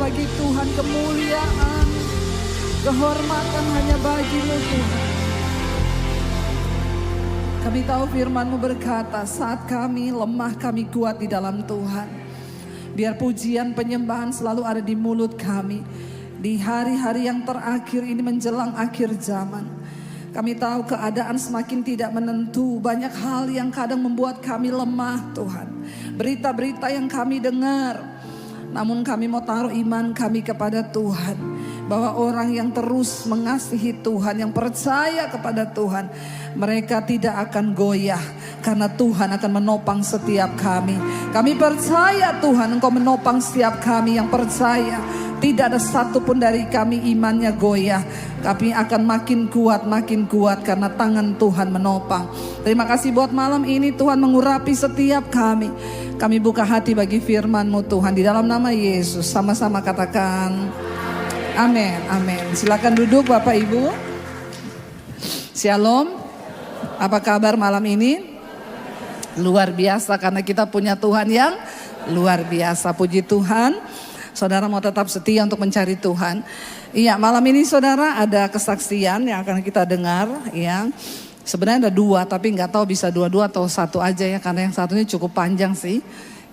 bagi Tuhan, kemuliaan, kehormatan hanya bagi-Mu Tuhan. Kami tahu firman-Mu berkata, saat kami lemah kami kuat di dalam Tuhan. Biar pujian penyembahan selalu ada di mulut kami. Di hari-hari yang terakhir ini menjelang akhir zaman. Kami tahu keadaan semakin tidak menentu. Banyak hal yang kadang membuat kami lemah Tuhan. Berita-berita yang kami dengar. Namun kami mau taruh iman kami kepada Tuhan. Bahwa orang yang terus mengasihi Tuhan, yang percaya kepada Tuhan, mereka tidak akan goyah. Karena Tuhan akan menopang setiap kami. Kami percaya Tuhan, Engkau menopang setiap kami yang percaya. Tidak ada satupun dari kami imannya goyah. Kami akan makin kuat karena tangan Tuhan menopang. Terima kasih buat malam ini Tuhan mengurapi setiap kami. Kami buka hati bagi firman-Mu Tuhan. Di dalam nama Yesus sama-sama katakan amin, amin. Silakan duduk Bapak Ibu. Shalom. Apa kabar malam ini? Luar biasa karena kita punya Tuhan yang luar biasa. Puji Tuhan. Saudara mau tetap setia untuk mencari Tuhan. Iya, malam ini saudara ada kesaksian yang akan kita dengar. Ya, sebenarnya ada dua, tapi nggak tahu bisa dua-dua atau satu aja ya, karena yang satunya cukup panjang sih.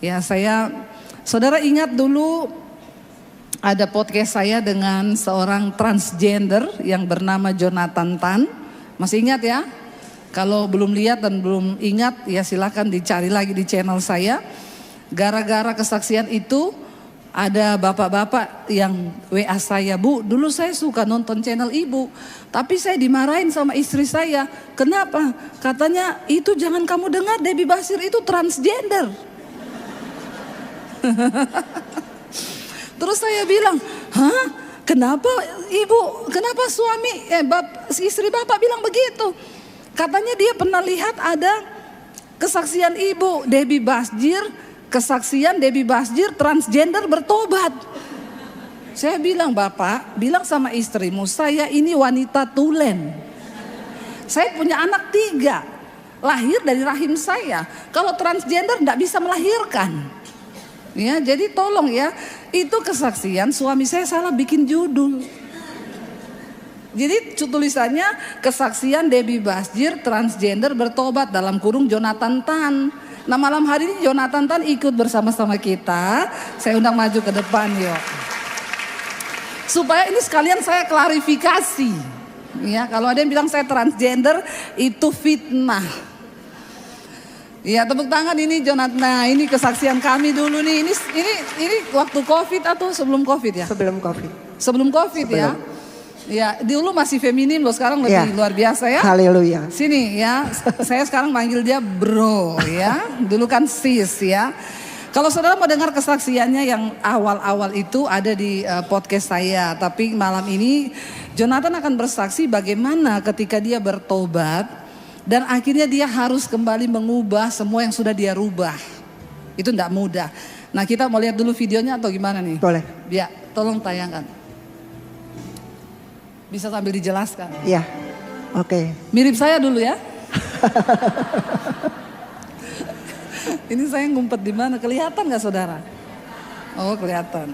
Ya, saudara ingat dulu ada podcast saya dengan seorang transgender yang bernama Jonathan Tan. Masih ingat ya? Kalau belum lihat dan belum ingat ya silakan dicari lagi di channel saya. Gara-gara kesaksian itu ada bapak-bapak yang WA saya, Bu, dulu saya suka nonton channel Ibu, tapi saya dimarahin sama istri saya. Kenapa? Katanya itu jangan kamu dengar, Debbie Basir itu transgender. Terus saya bilang, hah? Kenapa Ibu? Kenapa istri Bapak bilang begitu? Katanya dia pernah lihat ada kesaksian Ibu Debbie Basir. Kesaksian Debbie Basir transgender bertobat. Saya bilang, Bapak, bilang sama istrimu, saya ini wanita tulen. Saya punya anak 3, lahir dari rahim saya. Kalau transgender tidak bisa melahirkan. Ya, jadi tolong ya, itu kesaksian suami saya salah bikin judul. Jadi tulisannya kesaksian Debbie Basir transgender bertobat dalam kurung Jonathan Tan. Nah malam hari ini Jonathan Tan ikut bersama-sama kita. Saya undang maju ke depan yuk. Supaya ini sekalian saya klarifikasi. Ya, kalau ada yang bilang saya transgender itu fitnah. Ya, tepuk tangan ini Jonathan. Nah, ini kesaksian kami dulu nih. Ini waktu Covid atau sebelum Covid ya? Sebelum Covid. Sebelum Covid ya. Ya, dulu masih feminim loh, sekarang lebih luar biasa ya. Haleluya. Sini ya, saya sekarang manggil dia bro ya. Dulu kan sis ya. Kalau saudara mau dengar kesaksiannya yang awal-awal itu ada di podcast saya. Tapi malam ini Jonathan akan bersaksi bagaimana ketika dia bertobat. Dan akhirnya dia harus kembali mengubah semua yang sudah dia rubah. Itu tidak mudah. Nah kita mau lihat dulu videonya atau gimana nih? Boleh. Ya, tolong tayangkan. Bisa sambil dijelaskan. Iya, oke. Mirip saya dulu ya. Ini saya ngumpet di mana? Kelihatan nggak saudara? Oh kelihatan.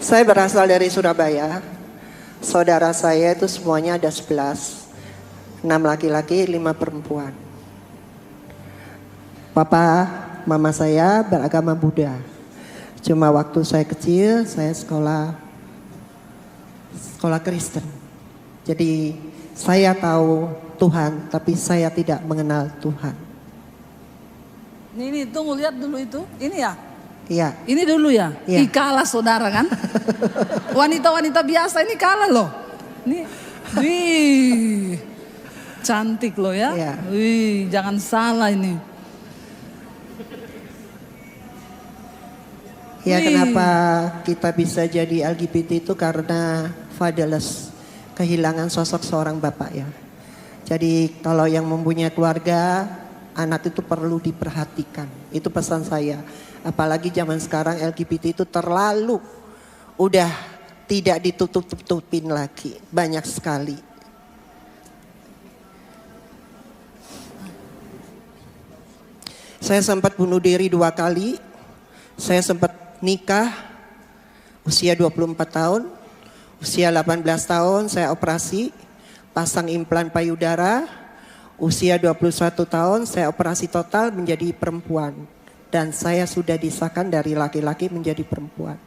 Saya berasal dari Surabaya. Saudara saya itu semuanya ada 11. 6 laki-laki, 5 perempuan. Papa, mama saya beragama Buddha. Cuma waktu saya kecil, saya sekolah Kristen. Jadi saya tahu Tuhan, tapi saya tidak mengenal Tuhan. Ini tunggu lihat dulu itu. Ini ya? Iya. Ini dulu ya? Iya. Ih, kalah saudara kan? Wanita-wanita biasa ini kalah loh. Ini, wih, cantik loh ya. Iya. Wih, jangan salah ini. Ya, kenapa kita bisa jadi LGBT itu karena fatherless, kehilangan sosok seorang bapak ya. Jadi kalau yang mempunyai keluarga, anak itu perlu diperhatikan. Itu pesan saya. Apalagi zaman sekarang LGBT itu terlalu udah tidak ditutup-tutupin lagi. Banyak sekali. Saya sempat bunuh diri 2 kali. Saya sempat nikah usia 24 tahun. Usia 18 tahun saya operasi pasang implan payudara. Usia 21 tahun saya operasi total menjadi perempuan. Dan saya sudah disahkan dari laki-laki menjadi perempuan.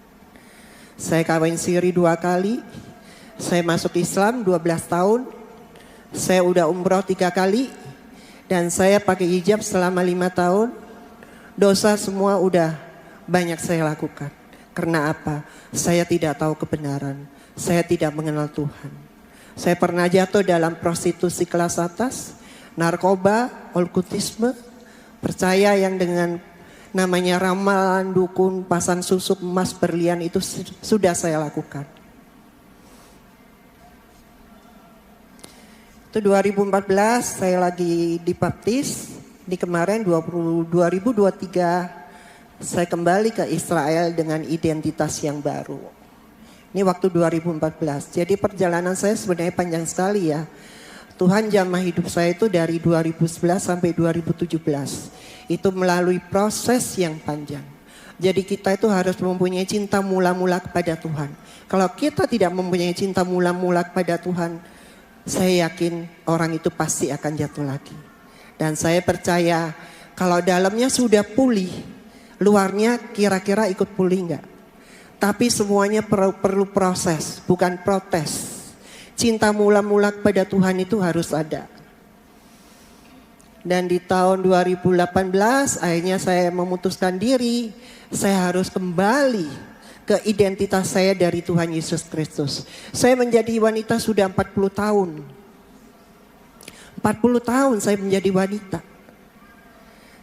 Saya kawin siri 2 kali. Saya masuk Islam 12 tahun. Saya udah umroh 3 kali. Dan saya pakai hijab selama 5 tahun. Dosa semua udah banyak saya lakukan. Karena apa? Saya tidak tahu kebenaran. Saya tidak mengenal Tuhan. Saya pernah jatuh dalam prostitusi kelas atas, narkoba, okultisme, percaya yang dengan namanya ramalan, dukun, pasang susuk, emas, berlian itu sudah saya lakukan. Itu 2014 saya lagi dibaptis. Di kemarin 2023 saya kembali ke Israel dengan identitas yang baru. Ini waktu 2014. Jadi perjalanan saya sebenarnya panjang sekali ya. Tuhan jamah hidup saya itu dari 2011 sampai 2017. Itu melalui proses yang panjang. Jadi kita itu harus mempunyai cinta mula-mula kepada Tuhan. Kalau kita tidak mempunyai cinta mula-mula kepada Tuhan, saya yakin orang itu pasti akan jatuh lagi. Dan saya percaya kalau dalamnya sudah pulih, luarnya kira-kira ikut pulih enggak? Tapi semuanya perlu proses, bukan protes. Cinta mula-mula kepada Tuhan itu harus ada. Dan di tahun 2018 akhirnya saya memutuskan diri, saya harus kembali ke identitas saya dari Tuhan Yesus Kristus. Saya menjadi wanita sudah 40 tahun. 40 tahun saya menjadi wanita.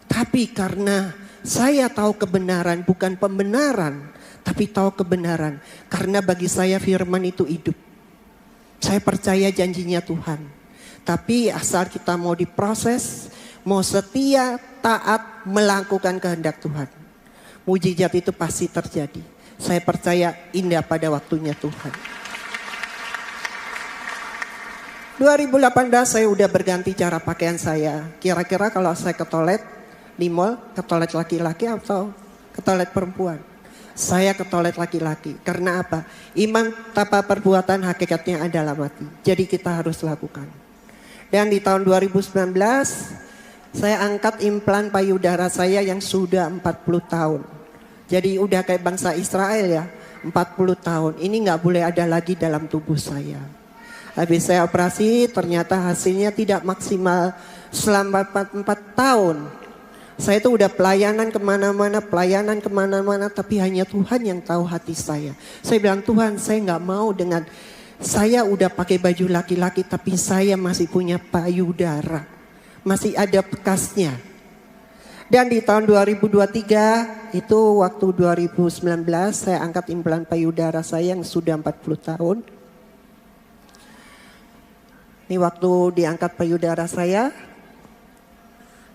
Tapi karena saya tahu kebenaran, bukan pembenaran, tapi tahu kebenaran. Karena bagi saya firman itu hidup. Saya percaya janjinya Tuhan. Tapi asal kita mau diproses, mau setia, taat, melakukan kehendak Tuhan. Mujizat itu pasti terjadi. Saya percaya indah pada waktunya Tuhan. 2018 saya udah berganti cara pakaian saya. Kira-kira kalau saya ke toilet di mall, ke toilet laki-laki atau ke toilet perempuan? Saya ke toilet laki-laki. Karena apa? Iman tanpa perbuatan hakikatnya adalah mati. Jadi kita harus lakukan. Dan di tahun 2019 saya angkat implan payudara saya yang sudah 40 tahun. Jadi udah kayak bangsa Israel ya, 40 tahun. Ini gak boleh ada lagi dalam tubuh saya. Habis saya operasi ternyata hasilnya tidak maksimal selama 4 tahun. Saya itu udah pelayanan kemana-mana, tapi hanya Tuhan yang tahu hati saya. Saya bilang, Tuhan saya gak mau dengan, saya udah pakai baju laki-laki tapi saya masih punya payudara. Masih ada bekasnya. Dan di tahun 2023 itu waktu 2019 saya angkat implan payudara saya yang sudah 40 tahun. Ini waktu diangkat payudara saya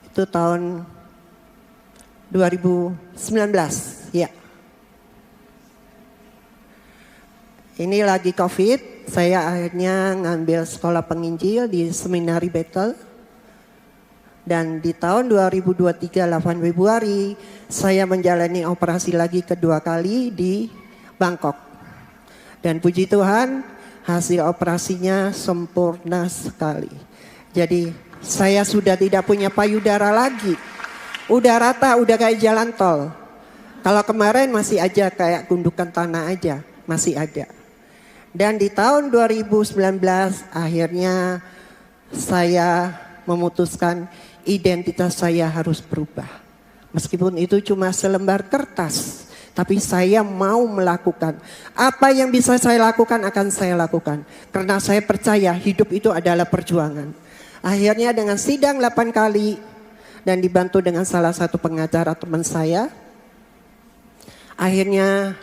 itu tahun 2019 ya. Ini lagi COVID, saya akhirnya ngambil sekolah penginjil di Seminari Bethel. Dan di tahun 2023 8 Februari saya menjalani operasi lagi kedua kali di Bangkok. Dan puji Tuhan hasil operasinya sempurna sekali. Jadi saya sudah tidak punya payudara lagi. Udah rata, udah kayak jalan tol. Kalau kemarin masih aja kayak gundukan tanah aja, masih ada. Dan di tahun 2019 akhirnya saya memutuskan identitas saya harus berubah. Meskipun itu cuma selembar kertas, tapi saya mau melakukan. Apa yang bisa saya lakukan akan saya lakukan. Karena saya percaya hidup itu adalah perjuangan. Akhirnya dengan sidang 8 kali dan dibantu dengan salah satu pengacara teman saya. Akhirnya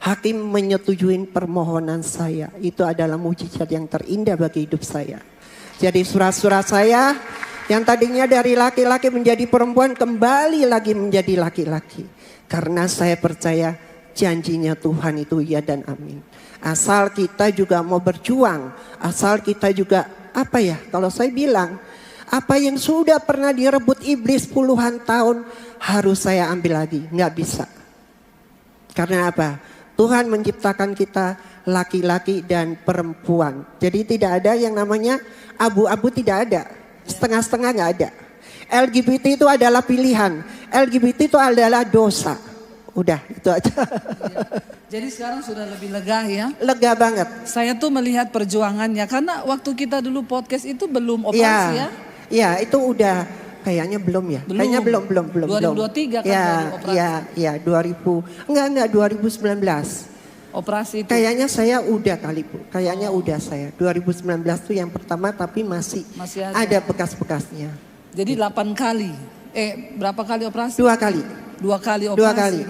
hakim menyetujui permohonan saya. Itu adalah mujizat yang terindah bagi hidup saya. Jadi surat-surat saya yang tadinya dari laki-laki menjadi perempuan kembali lagi menjadi laki-laki. Karena saya percaya janjinya Tuhan itu ya dan amin. Asal kita juga mau berjuang. Asal kita juga kalau saya bilang Apa yang sudah pernah direbut iblis puluhan tahun harus saya ambil lagi. Nggak bisa. Karena apa? Tuhan menciptakan kita laki-laki dan perempuan. Jadi tidak ada yang namanya abu-abu, tidak ada. Setengah-setengah nggak ada. LGBT itu adalah pilihan. LGBT itu adalah dosa. Udah, itu aja. Jadi sekarang sudah lebih lega ya. Lega banget. Saya tuh melihat perjuangannya karena waktu kita dulu podcast itu belum operasi ya. Iya, itu udah kayaknya belum ya. Belum. Kayaknya belum. 2023 kan ya, baru operasi. Iya, 2019. Operasi itu. Kayaknya saya udah kali Bu. Kayaknya udah saya. 2019 tuh yang pertama tapi masih ada bekas-bekasnya. Jadi 8 kali. Berapa kali operasi? 2 kali. 2 kali operasi.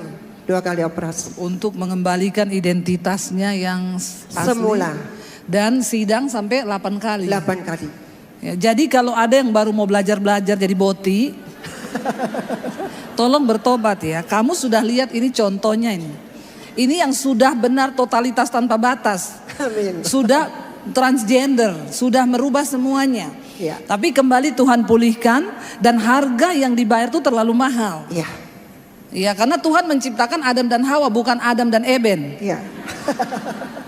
2 kali operasi. Untuk mengembalikan identitasnya yang asli. Semula. Dan sidang sampai 8 kali. 8 kali. Ya, jadi kalau ada yang baru mau belajar jadi boti, tolong bertobat ya. Kamu sudah lihat ini contohnya ini. Ini yang sudah benar totalitas tanpa batas. Amin. Sudah transgender, sudah merubah semuanya. Ya. Tapi kembali Tuhan pulihkan dan harga yang dibayar itu terlalu mahal. Iya. Ya, karena Tuhan menciptakan Adam dan Hawa, bukan Adam dan Eben. Iya.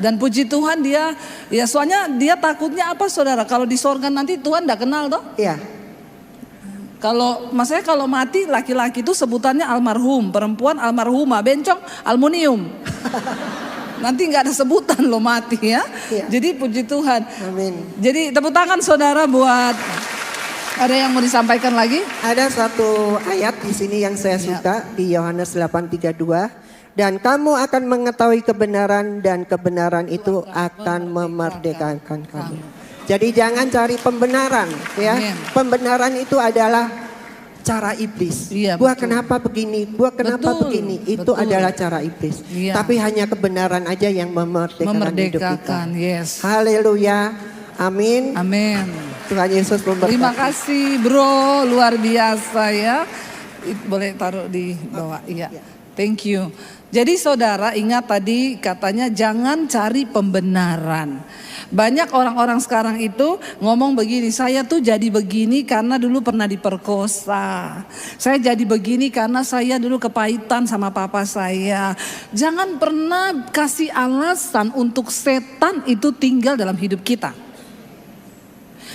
Dan puji Tuhan dia, ya soalnya dia takutnya apa saudara? Kalau di sorga nanti Tuhan tidak kenal toh? Iya. Maksudnya kalau mati laki-laki itu sebutannya almarhum, perempuan almarhumah, bencong aluminium. Nanti nggak ada sebutan lo mati ya. Iya. Jadi puji Tuhan. Amin. Jadi tepuk tangan saudara buat. Ada yang mau disampaikan lagi? Ada satu ayat di sini yang saya suka di Yohanes 8:32. Dan kamu akan mengetahui kebenaran dan kebenaran itu akan memerdekakan kamu. Jadi jangan cari pembenaran ya. Amen. Pembenaran itu adalah cara iblis. Iya, Gua betul. kenapa begini? Gua kenapa Betul, begini? Itu betul. adalah cara iblis. Iya. Tapi hanya kebenaran aja yang memerdekakan hidup kita. Yes. Haleluya. Amin. Amin. Tuhan Yesus memberkati. Terima kasih bro, luar biasa ya. Boleh taruh di bawah, iya. Thank you. Jadi saudara ingat tadi katanya jangan cari pembenaran. Banyak orang-orang sekarang itu ngomong begini, saya tuh jadi begini karena dulu pernah diperkosa. Saya jadi begini karena saya dulu kepahitan sama papa saya. Jangan pernah kasih alasan untuk setan itu tinggal dalam hidup kita.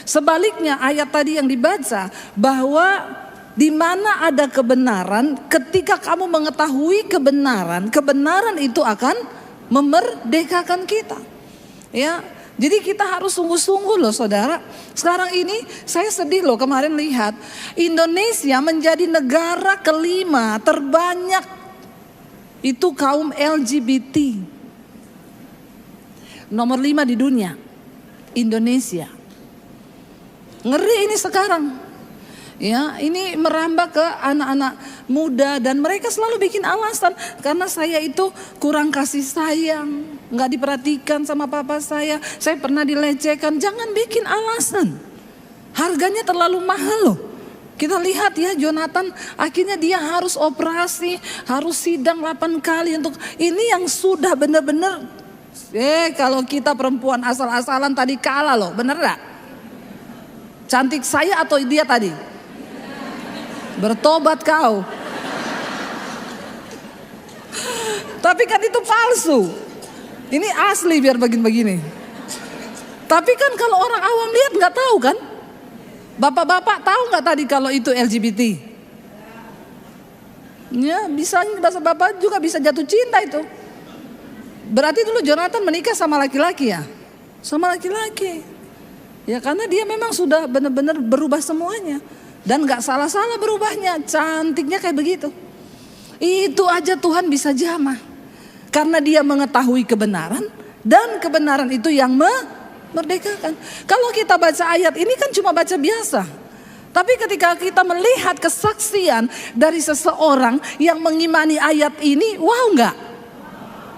Sebaliknya ayat tadi yang dibaca bahwa di mana ada kebenaran, ketika kamu mengetahui kebenaran, kebenaran itu akan memerdekakan kita. Ya, jadi kita harus sungguh-sungguh loh saudara. Sekarang ini saya sedih loh kemarin lihat Indonesia menjadi negara kelima terbanyak itu kaum LGBT. Nomor 5 di dunia, Indonesia. Ngeri ini sekarang. Ya, ini merambah ke anak-anak muda dan mereka selalu bikin alasan karena saya itu kurang kasih sayang, nggak diperhatikan sama papa saya pernah dilecehkan. Jangan bikin alasan. Harganya terlalu mahal loh. Kita lihat ya Jonathan akhirnya dia harus operasi, harus sidang 8 kali untuk ini yang sudah benar-benar kalau kita perempuan asal-asalan tadi kalah loh, bener gak? Cantik saya atau dia tadi? Bertobat kau. Tapi kan itu palsu. Ini asli biar begini-begini. Tapi kan kalau orang awam lihat nggak tahu kan? Bapak-bapak tahu nggak tadi kalau itu LGBT? Ya bisa bahasa bapak juga bisa jatuh cinta itu. Berarti dulu Jonathan menikah sama laki-laki ya? Sama laki-laki. Ya karena dia memang sudah benar-benar berubah semuanya. Dan gak salah-salah berubahnya, cantiknya kayak begitu. Itu aja Tuhan bisa jamah. Karena dia mengetahui kebenaran dan kebenaran itu yang memerdekakan. Kalau kita baca ayat ini kan cuma baca biasa. Tapi ketika kita melihat kesaksian dari seseorang yang mengimani ayat ini, wow gak?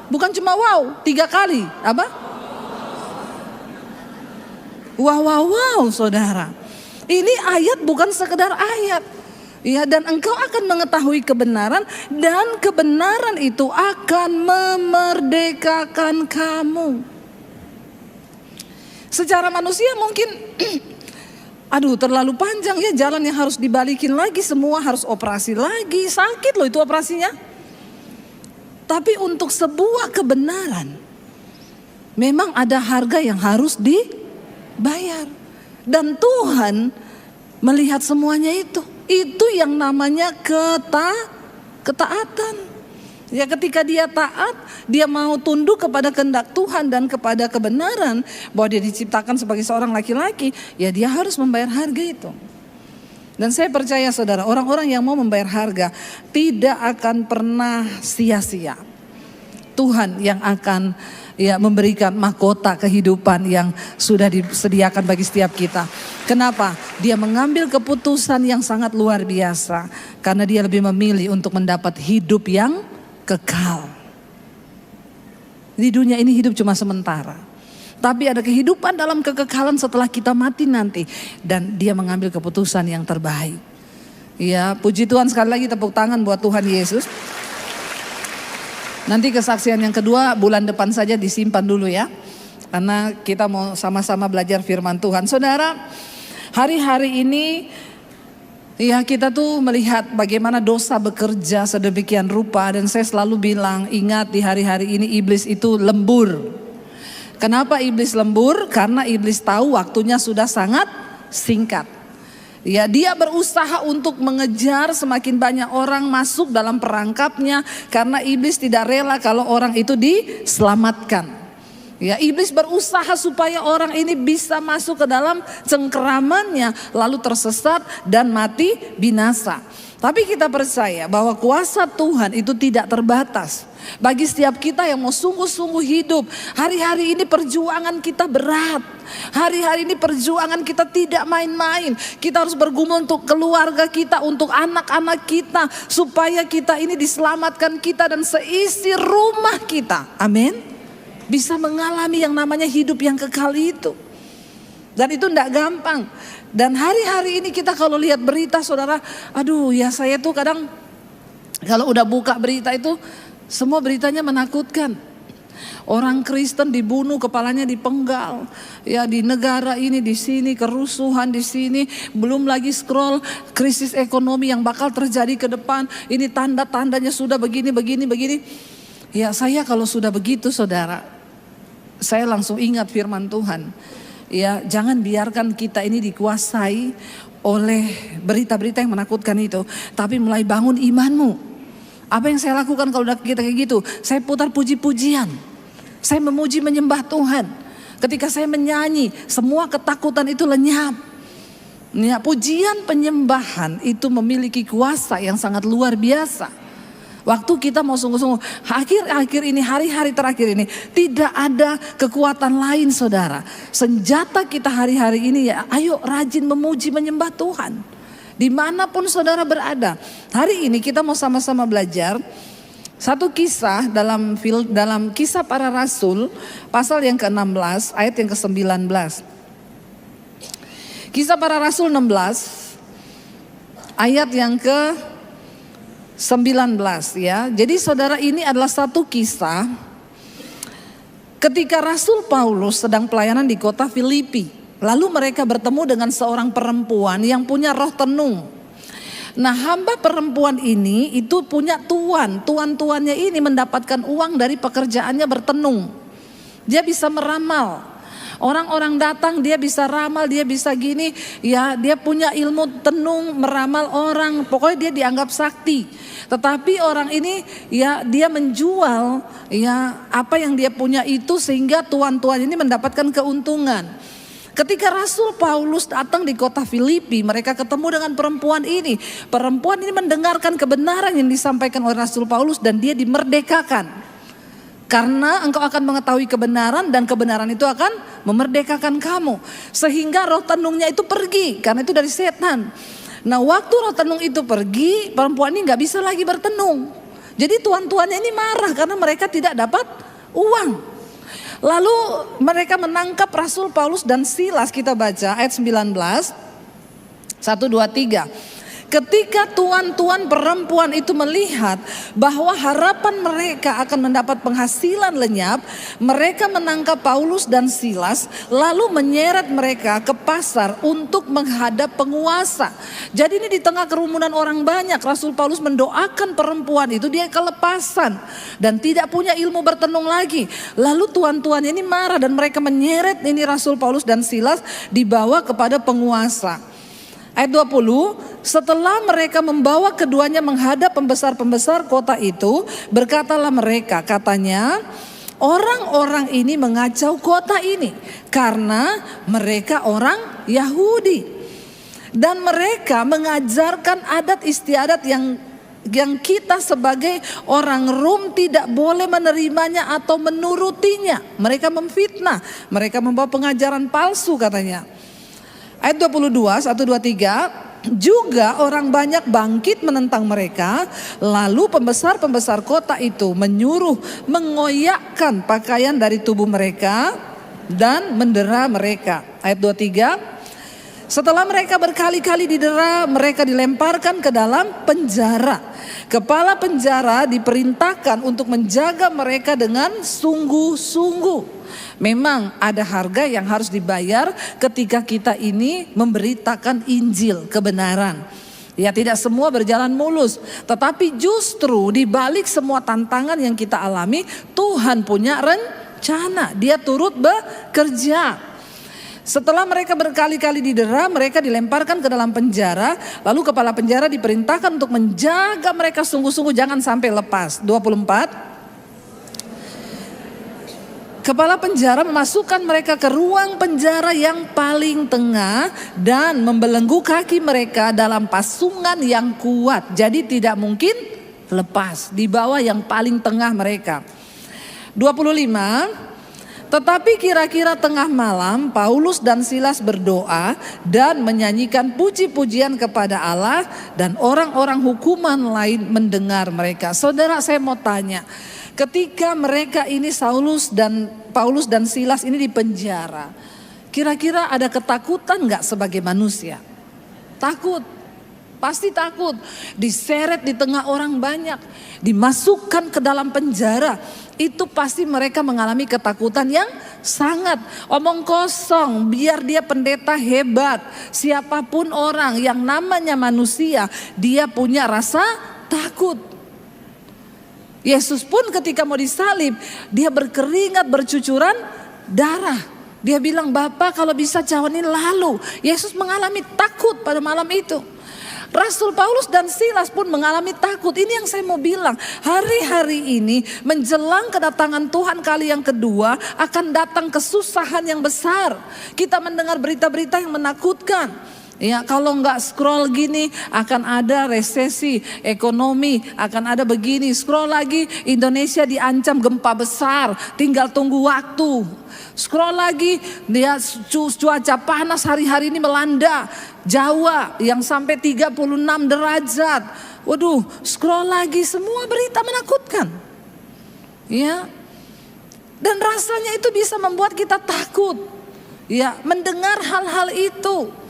Bukan cuma wow, 3 kali, apa? Wow, saudara. Ini ayat bukan sekedar ayat. Ya, dan engkau akan mengetahui kebenaran dan kebenaran itu akan memerdekakan kamu. Secara manusia mungkin Aduh terlalu panjang ya jalan yang harus dibalikin lagi, semua harus operasi lagi, sakit loh itu operasinya. Tapi untuk sebuah kebenaran memang ada harga yang harus dibayar. Dan Tuhan melihat semuanya itu. Itu yang namanya ketaatan. Ya ketika dia taat, dia mau tunduk kepada kehendak Tuhan dan kepada kebenaran bahwa dia diciptakan sebagai seorang laki-laki, ya dia harus membayar harga itu. Dan saya percaya saudara, orang-orang yang mau membayar harga tidak akan pernah sia-sia. Tuhan yang akan memberikan mahkota kehidupan yang sudah disediakan bagi setiap kita. Kenapa? Dia mengambil keputusan yang sangat luar biasa. Karena dia lebih memilih untuk mendapat hidup yang kekal. Di dunia ini hidup cuma sementara. Tapi ada kehidupan dalam kekekalan setelah kita mati nanti. Dan dia mengambil keputusan yang terbaik. Ya, puji Tuhan, sekali lagi tepuk tangan buat Tuhan Yesus. Nanti kesaksian yang kedua bulan depan saja disimpan dulu ya. Karena kita mau sama-sama belajar firman Tuhan. Saudara, hari-hari ini ya kita tuh melihat bagaimana dosa bekerja sedemikian rupa. Dan saya selalu bilang, ingat di hari-hari ini iblis itu lembur. Kenapa iblis lembur? Karena iblis tahu waktunya sudah sangat singkat. Ya, dia berusaha untuk mengejar semakin banyak orang masuk dalam perangkapnya. Karena iblis tidak rela kalau orang itu diselamatkan. Ya, iblis berusaha supaya orang ini bisa masuk ke dalam cengkeramannya, lalu tersesat dan mati binasa. Tapi kita percaya bahwa kuasa Tuhan itu tidak terbatas. Bagi setiap kita yang mau sungguh-sungguh hidup, hari-hari ini perjuangan kita berat. Hari-hari ini perjuangan kita tidak main-main. Kita harus bergumul untuk keluarga kita, untuk anak-anak kita, supaya kita ini diselamatkan kita dan seisi rumah kita. Amin. Bisa mengalami yang namanya hidup yang kekal itu. Dan itu tidak gampang. Dan hari-hari ini kita kalau lihat berita saudara, aduh ya saya tuh kadang kalau udah buka berita itu semua beritanya menakutkan. Orang Kristen dibunuh, kepalanya dipenggal. Ya di negara ini, di sini kerusuhan di sini, belum lagi scroll krisis ekonomi yang bakal terjadi ke depan. Ini tanda-tandanya sudah begini. Ya saya kalau sudah begitu saudara, saya langsung ingat firman Tuhan. Ya, jangan biarkan kita ini dikuasai oleh berita-berita yang menakutkan itu, tapi mulai bangun imanmu. Apa yang saya lakukan kalau udah kita kayak gitu? Saya putar puji-pujian. Saya memuji menyembah Tuhan. Ketika saya menyanyi, semua ketakutan itu lenyap. Ya, pujian penyembahan itu memiliki kuasa yang sangat luar biasa. Waktu kita mau sungguh-sungguh, akhir-akhir ini, hari-hari terakhir ini, tidak ada kekuatan lain saudara. Senjata kita hari-hari ini ya, ayo rajin memuji menyembah Tuhan. Dimanapun saudara berada. Hari ini kita mau sama-sama belajar satu kisah dalam Kisah Para Rasul, pasal yang ke-16, ayat yang ke-19. Kisah Para Rasul 16, ayat yang ke-19 ya. Jadi saudara, ini adalah satu kisah ketika Rasul Paulus sedang pelayanan di kota Filipi. Lalu mereka bertemu dengan seorang perempuan yang punya roh tenung. Nah, hamba perempuan ini itu punya tuan. Tuan-tuannya ini mendapatkan uang dari pekerjaannya bertenung. Dia bisa meramal. Orang-orang datang dia bisa ramal, dia bisa gini, ya dia punya ilmu tenung, meramal orang, pokoknya dia dianggap sakti. Tetapi orang ini ya dia menjual ya apa yang dia punya itu sehingga tuan-tuan ini mendapatkan keuntungan. Ketika Rasul Paulus datang di kota Filipi, mereka ketemu dengan perempuan ini. Perempuan ini mendengarkan kebenaran yang disampaikan oleh Rasul Paulus dan dia dimerdekakan. Karena engkau akan mengetahui kebenaran dan kebenaran itu akan memerdekakan kamu. Sehingga roh tenungnya itu pergi, karena itu dari setan. Nah, waktu roh tenung itu pergi, perempuan ini gak bisa lagi bertenung. Jadi tuan-tuannya ini marah karena mereka tidak dapat uang. Lalu mereka menangkap Rasul Paulus dan Silas, kita baca ayat 19, 1, 2, 3. Ketika tuan-tuan perempuan itu melihat bahwa harapan mereka akan mendapat penghasilan lenyap, mereka menangkap Paulus dan Silas lalu menyeret mereka ke pasar untuk menghadap penguasa. Jadi ini di tengah kerumunan orang banyak, Rasul Paulus mendoakan perempuan itu dia kelepasan dan tidak punya ilmu bertenung lagi. Lalu tuan-tuan ini marah dan mereka menyeret ini Rasul Paulus dan Silas dibawa kepada penguasa. Ayat 20, setelah mereka membawa keduanya menghadap pembesar-pembesar kota itu, berkatalah mereka, katanya, orang-orang ini mengacau kota ini karena mereka orang Yahudi. Dan mereka mengajarkan adat istiadat yang kita sebagai orang Rom tidak boleh menerimanya atau menurutinya. Mereka memfitnah, mereka membawa pengajaran palsu katanya. Ayat 22, 1, 2, 3, juga orang banyak bangkit menentang mereka. Lalu pembesar-pembesar kota itu menyuruh mengoyakkan pakaian dari tubuh mereka dan mendera mereka. Ayat 23, setelah mereka berkali-kali didera, mereka dilemparkan ke dalam penjara. Kepala penjara diperintahkan untuk menjaga mereka dengan sungguh-sungguh. Memang ada harga yang harus dibayar ketika kita ini memberitakan Injil kebenaran. Ya, tidak semua berjalan mulus, tetapi justru di balik semua tantangan yang kita alami, Tuhan punya rencana. Dia turut bekerja. Setelah mereka berkali-kali didera, mereka dilemparkan ke dalam penjara. Lalu kepala penjara diperintahkan untuk menjaga mereka sungguh-sungguh jangan sampai lepas. 24. Kepala penjara memasukkan mereka ke ruang penjara yang paling tengah dan membelenggu kaki mereka dalam pasungan yang kuat. Jadi tidak mungkin lepas, di bawah yang paling tengah mereka. 25, tetapi kira-kira tengah malam Paulus dan Silas berdoa dan menyanyikan puji-pujian kepada Allah dan orang-orang hukuman lain mendengar mereka. Saudara, saya mau tanya, ketika mereka ini Paulus dan Silas ini di penjara, kira-kira ada ketakutan nggak sebagai manusia? Takut, pasti takut. Diseret di tengah orang banyak, dimasukkan ke dalam penjara. Itu pasti mereka mengalami ketakutan yang sangat. Omong kosong, biar dia pendeta hebat, siapapun orang yang namanya manusia, dia punya rasa takut. Yesus pun ketika mau disalib, dia berkeringat, bercucuran darah. Dia bilang, Bapa kalau bisa cawan ini lalu. Yesus mengalami takut pada malam itu. Rasul Paulus dan Silas pun mengalami takut. Ini yang saya mau bilang, hari-hari ini menjelang kedatangan Tuhan kali yang kedua akan datang kesusahan yang besar. Kita mendengar berita-berita yang menakutkan. Ya, kalau nggak scroll gini akan ada resesi ekonomi, akan ada begini. Scroll lagi, Indonesia diancam gempa besar, tinggal tunggu waktu. Scroll lagi, dia cuaca panas hari-hari ini melanda Jawa yang sampai 36 derajat. Waduh, scroll lagi, semua berita menakutkan. Ya, dan rasanya itu bisa membuat kita takut. Ya, mendengar hal-hal itu.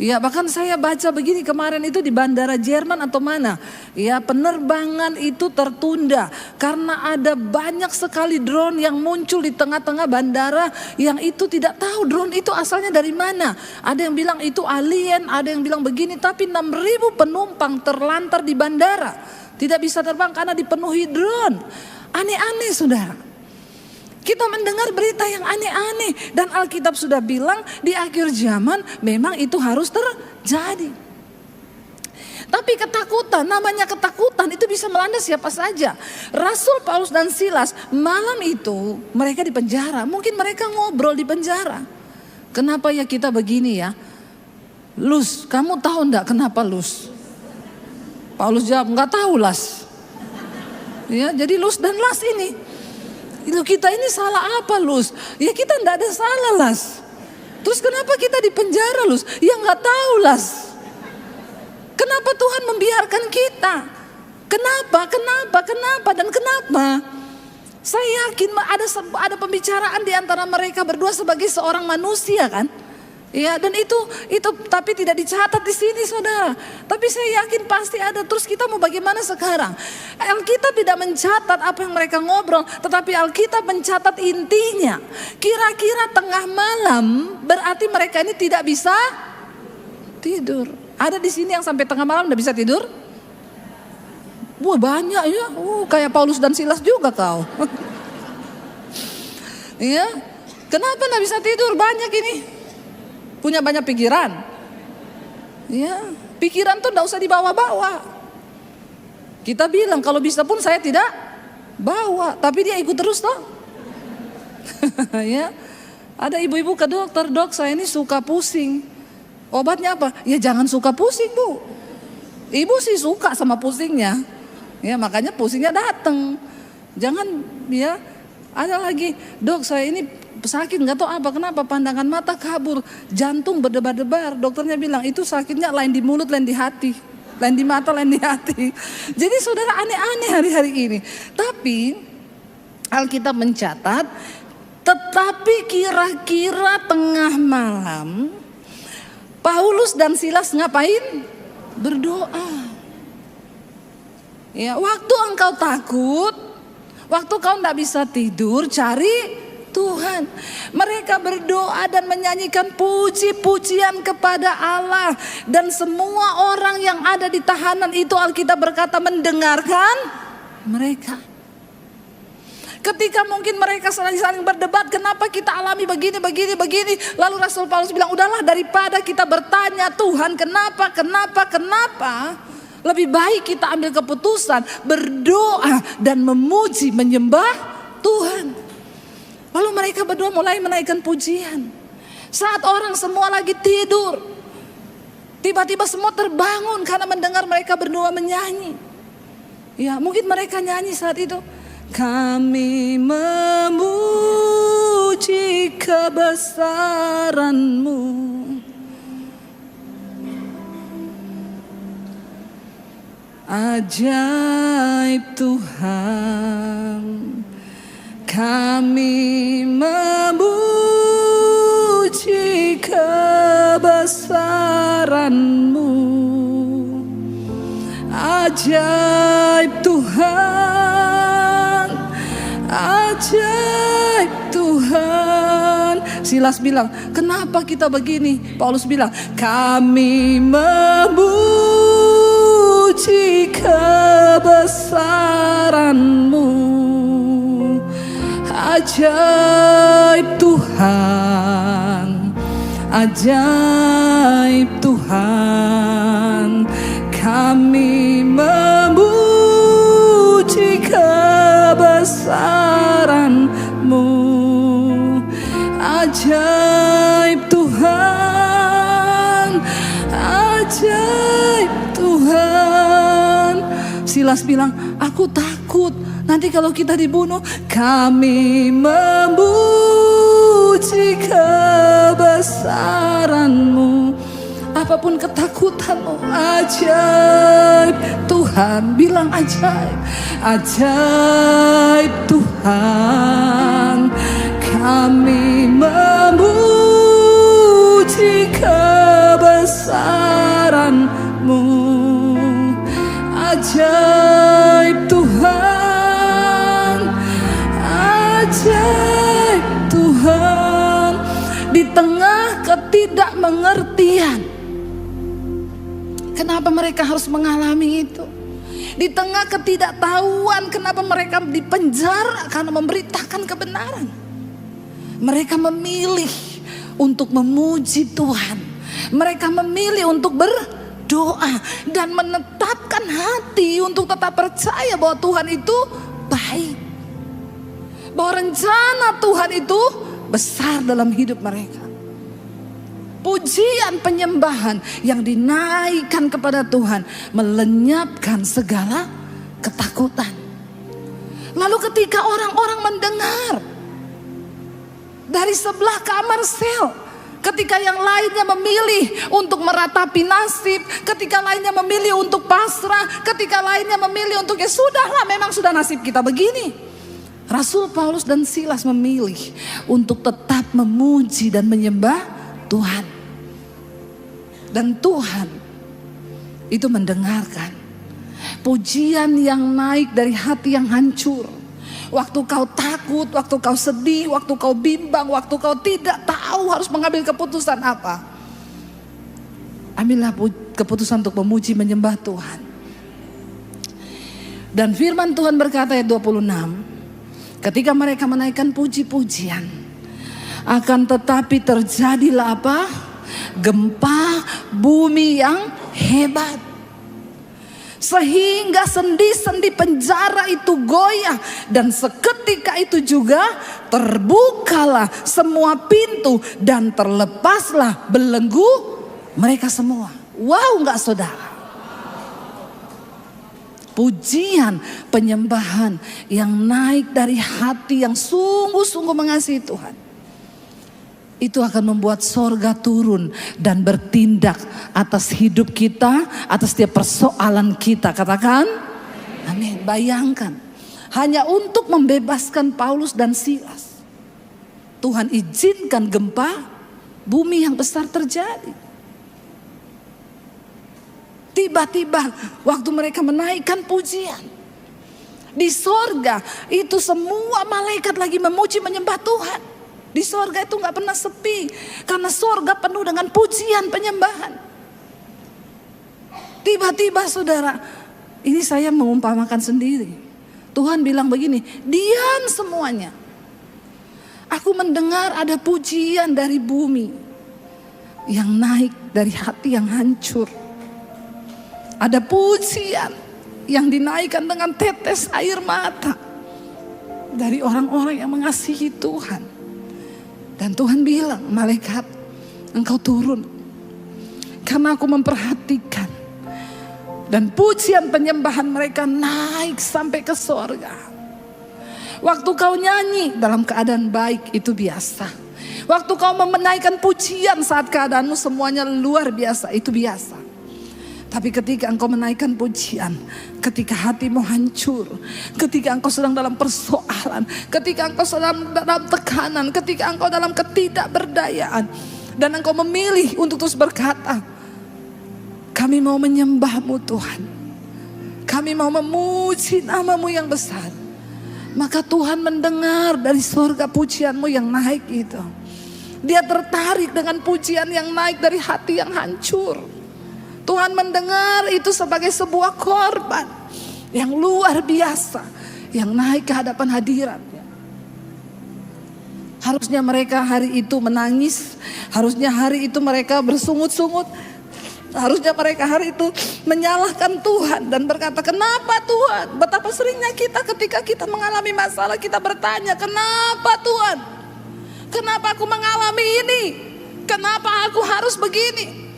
Ya, bahkan saya baca begini kemarin itu di bandara Jerman atau mana. Ya, penerbangan itu tertunda karena ada banyak sekali drone yang muncul di tengah-tengah bandara yang itu tidak tahu drone itu asalnya dari mana. Ada yang bilang itu alien, ada yang bilang begini, tapi 6.000 penumpang terlantar di bandara. Tidak bisa terbang karena dipenuhi drone. Aneh-aneh, saudara. Kita mendengar berita yang aneh-aneh dan Alkitab sudah bilang di akhir zaman memang itu harus terjadi. Tapi ketakutan, namanya ketakutan itu bisa melanda siapa saja. Rasul Paulus dan Silas malam itu mereka di penjara, mungkin mereka ngobrol di penjara. Kenapa ya kita begini ya? Lus, kamu tahu enggak kenapa Lus? Paulus jawab, enggak tahu Las. Ya, jadi Lus dan Las ini. Itu kita ini salah apa Lus? Ya kita enggak ada salah Las. Terus kenapa kita di penjara Lus? Ya enggak tahu Las. Kenapa Tuhan membiarkan kita? Kenapa dan kenapa? Saya yakin ada pembicaraan di antara mereka berdua sebagai seorang manusia kan? Ya, dan itu tapi tidak dicatat di sini, saudara. Tapi saya yakin pasti ada. Terus kita mau bagaimana sekarang? Alkitab tidak mencatat apa yang mereka ngobrol, tetapi Alkitab mencatat intinya. Kira-kira tengah malam berarti mereka ini tidak bisa tidur. Ada di sini yang sampai tengah malam tidak bisa tidur? Wah, banyak ya. Kayak Paulus dan Silas juga kau. Ya, kenapa tidak bisa tidur? Banyak ini. Punya banyak pikiran. Ya, pikiran tuh enggak usah dibawa-bawa. Kita bilang kalau bisa pun saya tidak bawa, tapi dia ikut terus toh. Ya. Ada ibu-ibu ke dokter, "Dok, saya ini suka pusing. Obatnya apa?" Ya jangan suka pusing, Bu. Ibu sih suka sama pusingnya. Ya, makanya pusingnya datang. Jangan ya. Ada lagi, "Dok, saya ini sakit nggak tahu apa, kenapa pandangan mata kabur, jantung berdebar-debar." Dokternya bilang itu sakitnya lain di mulut, lain di hati, lain di mata, lain di hati. Jadi saudara, aneh-aneh hari-hari ini. Tapi Alkitab mencatat, tetapi kira-kira tengah malam Paulus dan Silas ngapain? Berdoa. Ya, waktu engkau takut, waktu kau tidak bisa tidur, cari Tuhan. Mereka berdoa dan menyanyikan puji-pujian kepada Allah. Dan semua orang yang ada di tahanan itu, Alkitab berkata, mendengarkan mereka. Ketika mungkin mereka saling berdebat, kenapa kita alami begini. Lalu Rasul Paulus bilang, udahlah, daripada kita bertanya Tuhan kenapa. Lebih baik kita ambil keputusan berdoa dan memuji, menyembah Tuhan. Lalu mereka berdua mulai menaikkan pujian. Saat orang semua lagi tidur, tiba-tiba semua terbangun karena mendengar mereka berdua menyanyi. Ya, mungkin mereka nyanyi saat itu, kami memuji kebesaran-Mu. Ajaib Tuhan, kami memuji kebesaran-Mu. Ajaib Tuhan, ajaib Tuhan. Silas bilang, kenapa kita begini? Paulus bilang, kami memuji kebesaran-Mu. Ajaib Tuhan, ajaib Tuhan, kami memuji kebesaran-Mu. Ajaib Tuhan, ajaib Tuhan. Silas bilang, aku takut nanti kalau kita dibunuh. Kami memuji kebesaran-Mu. Apapun ketakutanmu, ajaib Tuhan. Bilang ajaib, ajaib Tuhan, kami memuji kebesaran-Mu. Ajaib Tuhan, ajaib Tuhan. Di tengah ketidakmengertian, kenapa mereka harus mengalami itu? Di tengah ketidaktahuan, kenapa mereka dipenjara karena memberitakan kebenaran? Mereka memilih untuk memuji Tuhan. Mereka memilih untuk berdoa dan menetapkan hati untuk tetap percaya bahwa Tuhan itu baik. Bahwa rencana Tuhan itu besar dalam hidup mereka. Pujian penyembahan yang dinaikkan kepada Tuhan melenyapkan segala ketakutan. Lalu ketika orang-orang mendengar dari sebelah kamar sel, ketika yang lainnya memilih untuk meratapi nasib, ketika lainnya memilih untuk pasrah, ketika lainnya memilih untuk ya sudahlah, memang sudah nasib kita begini. Rasul Paulus dan Silas memilih untuk tetap memuji dan menyembah Tuhan. Dan Tuhan itu mendengarkan pujian yang naik dari hati yang hancur. Waktu kau takut, waktu kau sedih, waktu kau bimbang, waktu kau tidak tahu harus mengambil keputusan apa, ambillah keputusan untuk memuji menyembah Tuhan. Dan firman Tuhan berkata ayat 26, ketika mereka menaikkan puji-pujian, akan tetapi terjadilah apa? Gempa bumi yang hebat. Sehingga sendi-sendi penjara itu goyah. Dan seketika itu juga terbukalah semua pintu dan terlepaslah belenggu mereka semua. Wow, enggak saudara? Pujian, penyembahan yang naik dari hati yang sungguh-sungguh mengasihi Tuhan, itu akan membuat sorga turun dan bertindak atas hidup kita, atas setiap persoalan kita. Katakan amin. Bayangkan, hanya untuk membebaskan Paulus dan Silas, Tuhan izinkan gempa bumi yang besar terjadi. Tiba-tiba waktu mereka menaikkan pujian, di sorga itu semua malaikat lagi memuji menyembah Tuhan. Di sorga itu gak pernah sepi, karena sorga penuh dengan pujian penyembahan. Tiba-tiba saudara, ini saya mengumpamakan sendiri. Tuhan bilang begini, diam semuanya. Aku mendengar ada pujian dari bumi yang naik dari hati yang hancur. Ada pujian yang dinaikkan dengan tetes air mata dari orang-orang yang mengasihi Tuhan. Dan Tuhan bilang, malaikat, engkau turun, karena aku memperhatikan. Dan pujian penyembahan mereka naik sampai ke sorga. Waktu kau nyanyi dalam keadaan baik, itu biasa. Waktu kau menaikkan pujian saat keadaanmu semuanya luar biasa, itu biasa. Tapi ketika engkau menaikkan pujian, ketika hatimu hancur, ketika engkau sedang dalam persoalan, ketika engkau sedang dalam tekanan, ketika engkau dalam ketidakberdayaan, dan engkau memilih untuk terus berkata, kami mau menyembah-Mu Tuhan, kami mau memuji nama-Mu yang besar, maka Tuhan mendengar dari surga pujian-Mu yang naik itu. Dia tertarik dengan pujian yang naik dari hati yang hancur. Tuhan mendengar itu sebagai sebuah korban yang luar biasa, yang naik ke hadapan hadirat-Nya. Harusnya mereka hari itu menangis, harusnya hari itu mereka bersungut-sungut, harusnya mereka hari itu menyalahkan Tuhan dan berkata, kenapa Tuhan? Betapa seringnya kita ketika kita mengalami masalah, kita bertanya, kenapa Tuhan? Kenapa aku mengalami ini? Kenapa aku harus begini?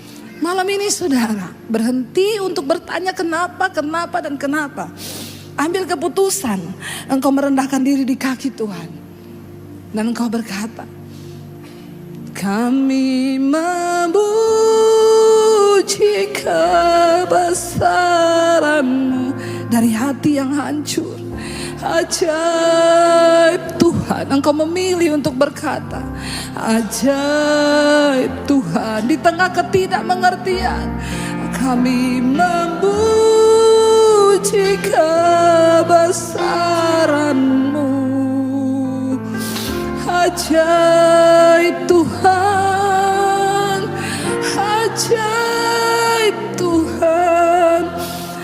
Malam ini saudara, berhenti untuk bertanya kenapa, dan kenapa. Ambil keputusan, engkau merendahkan diri di kaki Tuhan. Dan engkau berkata, kami memuji kebesaran-Mu dari hati yang hancur. Ajaib Tuhan, engkau memilih untuk berkata, ajaib Tuhan, di tengah ketidakmengertian kami memuji kebesaran-Mu. Ajaib Tuhan, ajaib Tuhan.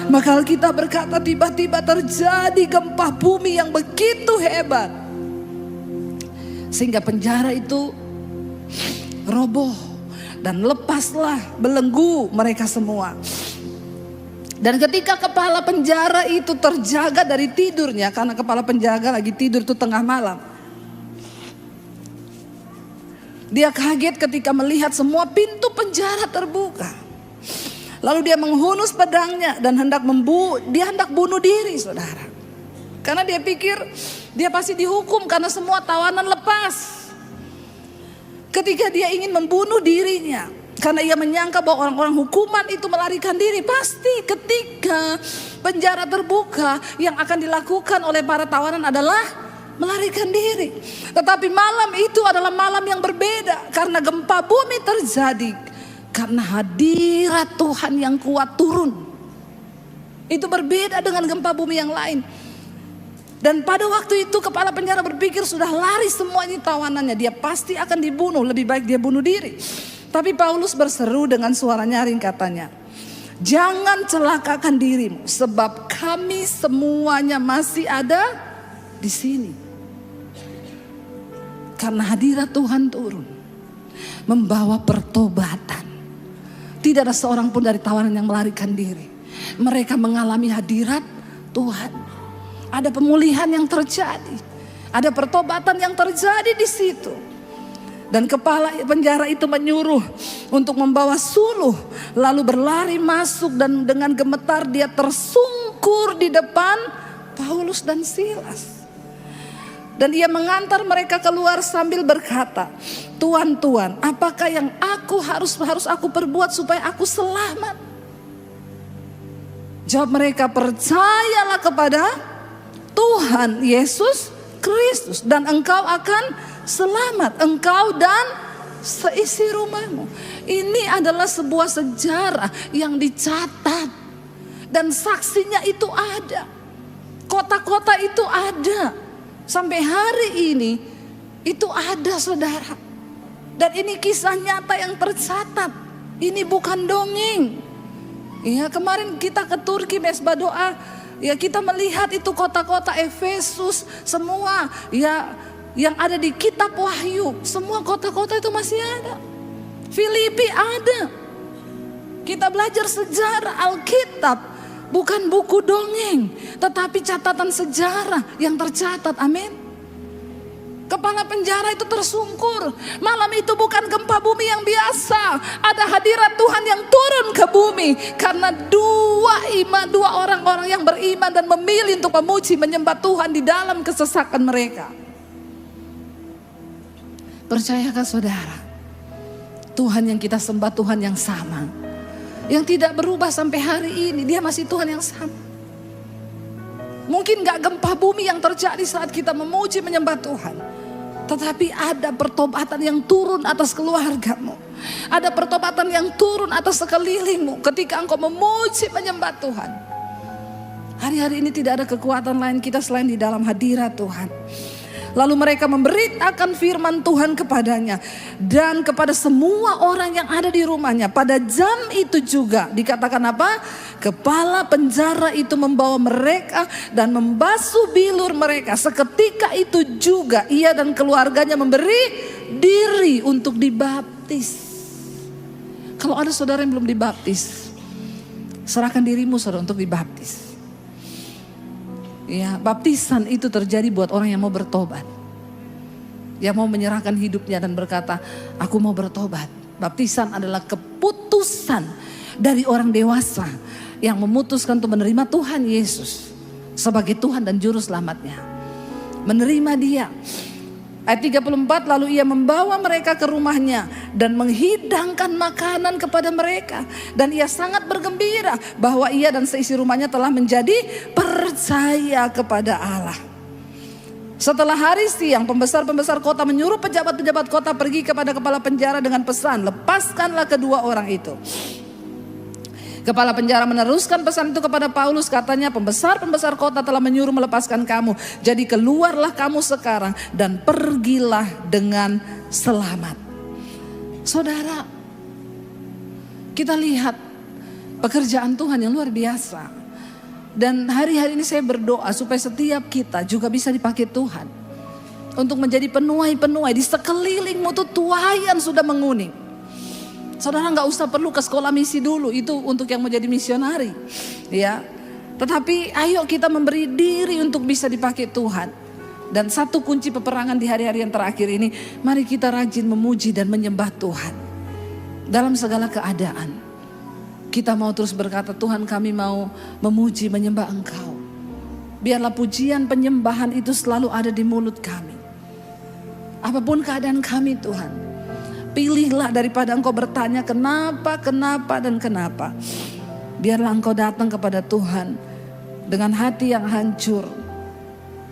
Maka Alkitab berkata tiba-tiba terjadi gempa bumi yang begitu hebat, sehingga penjara itu roboh dan lepaslah belenggu mereka semua. Dan ketika kepala penjara itu terjaga dari tidurnya, karena kepala penjaga lagi tidur itu tengah malam, dia kaget ketika melihat semua pintu penjara terbuka. Lalu dia menghunus pedangnya dan hendak bunuh diri saudara. Karena dia pikir dia pasti dihukum karena semua tawanan lepas. Ketika dia ingin membunuh dirinya, karena ia menyangka bahwa orang-orang hukuman itu melarikan diri, pasti ketika penjara terbuka yang akan dilakukan oleh para tawanan adalah melarikan diri. Tetapi malam itu adalah malam yang berbeda, karena gempa bumi terjadi. Karena hadirat Tuhan yang kuat turun. Itu berbeda dengan gempa bumi yang lain. Dan pada waktu itu kepala penjara berpikir sudah lari semua ini tawanannya, dia pasti akan dibunuh, lebih baik dia bunuh diri. Tapi Paulus berseru dengan suara nyaring katanya, jangan celakakan dirimu sebab kami semuanya masih ada di sini. Karena hadirat Tuhan turun, membawa pertobatan. Tidak ada seorang pun dari tawanan yang melarikan diri. Mereka mengalami hadirat Tuhan. Ada pemulihan yang terjadi. Ada pertobatan yang terjadi di situ. Dan kepala penjara itu menyuruh untuk membawa suluh. Lalu berlari masuk dan dengan gemetar dia tersungkur di depan Paulus dan Silas. Dan ia mengantar mereka keluar sambil berkata, Tuan, Tuan, apakah yang harus aku perbuat supaya aku selamat? Jawab mereka, percayalah kepada Tuhan Yesus Kristus dan engkau akan selamat, engkau dan seisi rumahmu. Ini adalah sebuah sejarah yang dicatat dan saksinya itu ada. Kota-kota itu ada. Sampai hari ini itu ada, saudara. Dan ini kisah nyata yang tercatat. Ini bukan dongeng. Ya, kemarin kita ke Turki mesbah doa. Ya, kita melihat itu kota-kota Efesus semua ya yang ada di kitab Wahyu, semua kota-kota itu masih ada. Filipi ada. Kita belajar sejarah Alkitab, bukan buku dongeng, tetapi catatan sejarah yang tercatat. Amin. Kepala penjara itu tersungkur. Malam itu bukan gempa bumi yang biasa. Ada hadirat Tuhan yang turun ke bumi. Karena dua orang-orang yang beriman dan memilih untuk memuji menyembah Tuhan di dalam kesesakan mereka. Percayakah saudara? Tuhan yang kita sembah Tuhan yang sama. Yang tidak berubah sampai hari ini. Dia masih Tuhan yang sama. Mungkin gak gempa bumi yang terjadi saat kita memuji menyembah Tuhan. Tetapi ada pertobatan yang turun atas keluargamu. Ada pertobatan yang turun atas sekelilingmu ketika engkau memuji menyembah Tuhan. Hari-hari ini tidak ada kekuatan lain kita selain di dalam hadirat Tuhan. Lalu mereka memberitakan firman Tuhan kepadanya dan kepada semua orang yang ada di rumahnya. Pada jam itu juga dikatakan apa? Kepala penjara itu membawa mereka dan membasuh bilur mereka. Seketika itu juga ia dan keluarganya memberi diri untuk dibaptis. Kalau ada saudara yang belum dibaptis, serahkan dirimu saudara untuk dibaptis. Ya, baptisan itu terjadi buat orang yang mau bertobat. Yang mau menyerahkan hidupnya dan berkata, aku mau bertobat. Baptisan adalah keputusan dari orang dewasa yang memutuskan untuk menerima Tuhan Yesus sebagai Tuhan dan Juru Selamatnya. Menerima dia. Ayat 34, lalu ia membawa mereka ke rumahnya dan menghidangkan makanan kepada mereka. Dan ia sangat bergembira bahwa ia dan seisi rumahnya telah menjadi percaya kepada Allah. Setelah hari siang, pembesar-pembesar kota menyuruh pejabat-pejabat kota pergi kepada kepala penjara dengan pesan, lepaskanlah kedua orang itu. Kepala penjara meneruskan pesan itu kepada Paulus, katanya pembesar-pembesar kota telah menyuruh melepaskan kamu. Jadi keluarlah kamu sekarang dan pergilah dengan selamat. Saudara, kita lihat pekerjaan Tuhan yang luar biasa. Dan hari-hari ini saya berdoa supaya setiap kita juga bisa dipakai Tuhan. Untuk menjadi penuai-penuai di sekelilingmu tuh tuayan sudah menguning. Saudara nggak usah perlu ke sekolah misi dulu, itu untuk yang mau jadi misionari, ya. Tetapi ayo kita memberi diri untuk bisa dipakai Tuhan. Dan satu kunci peperangan di hari-hari yang terakhir ini, mari kita rajin memuji dan menyembah Tuhan dalam segala keadaan. Kita mau terus berkata, Tuhan kami mau memuji menyembah Engkau. Biarlah pujian penyembahan itu selalu ada di mulut kami. Apapun keadaan kami Tuhan. Pilihlah daripada engkau bertanya kenapa, dan kenapa. Biarlah engkau datang kepada Tuhan dengan hati yang hancur.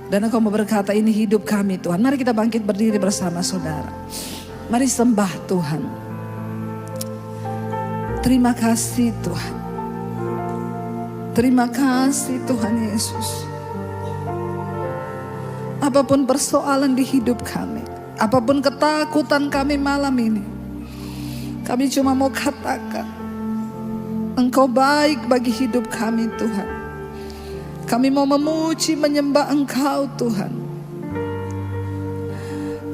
Dan engkau mau berkata, ini hidup kami Tuhan. Mari kita bangkit berdiri bersama saudara. Mari sembah Tuhan. Terima kasih Tuhan. Terima kasih Tuhan Yesus. Apapun persoalan di hidup kami, apapun ketakutan kami malam ini, kami cuma mau katakan, Engkau baik bagi hidup kami Tuhan. Kami mau memuji menyembah Engkau Tuhan.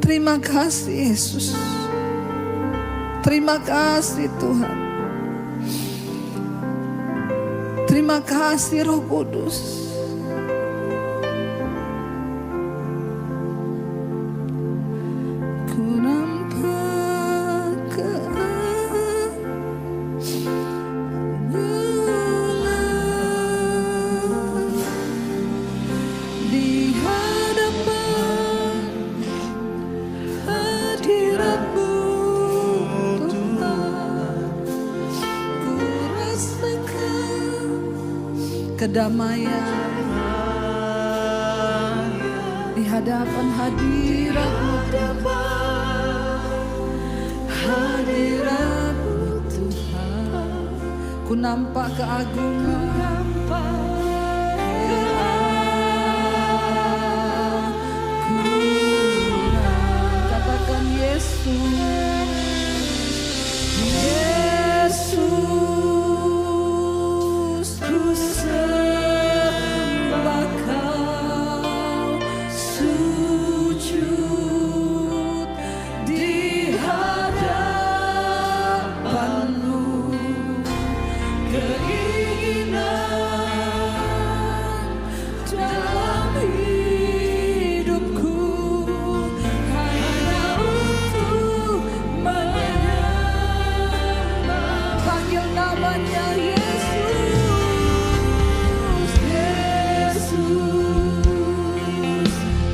Terima kasih Yesus. Terima kasih Tuhan. Terima kasih Roh Kudus. Ku nampak keagungan di hadapan hadirat-Mu Tuhan. Ku rasakan kedamaian di hadapan hadirat-Mu Tuhan. Ku nampak keagungan, katakan Yesus, Yesus, ku sembah Kau, sujud di hadapan-Mu. Keinginan dalam hidupku hanya untuk menyembah. Panggil namanya Yesus, Yesus,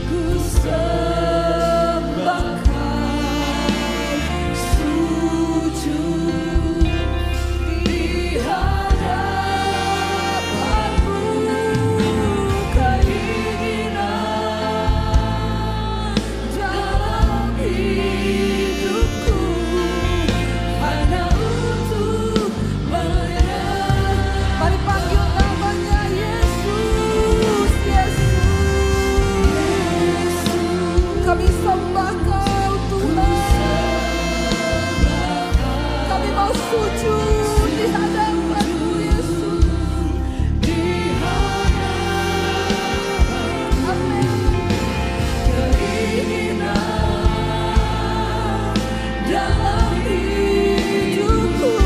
ku sembah Kau, sujud di hadapan-Mu. Keinginan dalam hidupku hanya untuk menyembah. Mari panggil namanya Yesus, Yesus. Kami sembah Kau Tuhan. Kami mau sujud di hadapan-Mu Yesus. Amin. Keinginan dalam hidupku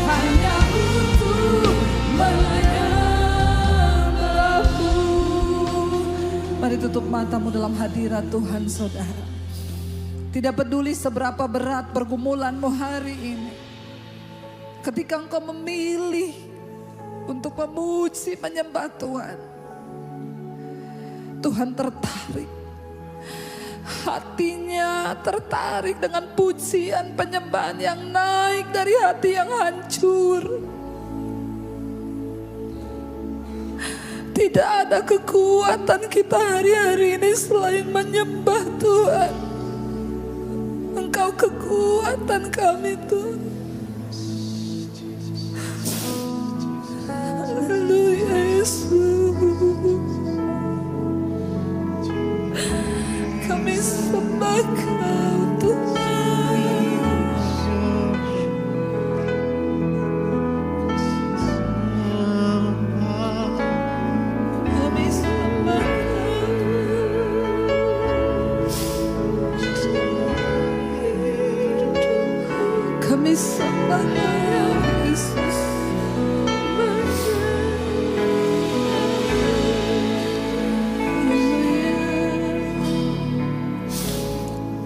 hanya untuk menyembah-Mu. Mari tutup matamu dalam hadirat Tuhan saudara. Tidak peduli seberapa berat pergumulanmu hari ini, ketika engkau memilih untuk memuji menyembah Tuhan, Tuhan tertarik. Hatinya tertarik dengan pujian penyembahan yang naik dari hati yang hancur. Tidak ada kekuatan kita hari-hari ini selain menyembah Tuhan. Engkau kekuatan kami Tuhan. Haleluya Yesus. Kami sembah Kau Tuhan. Kami sembah Kau. Kami sembah Kau Yesus.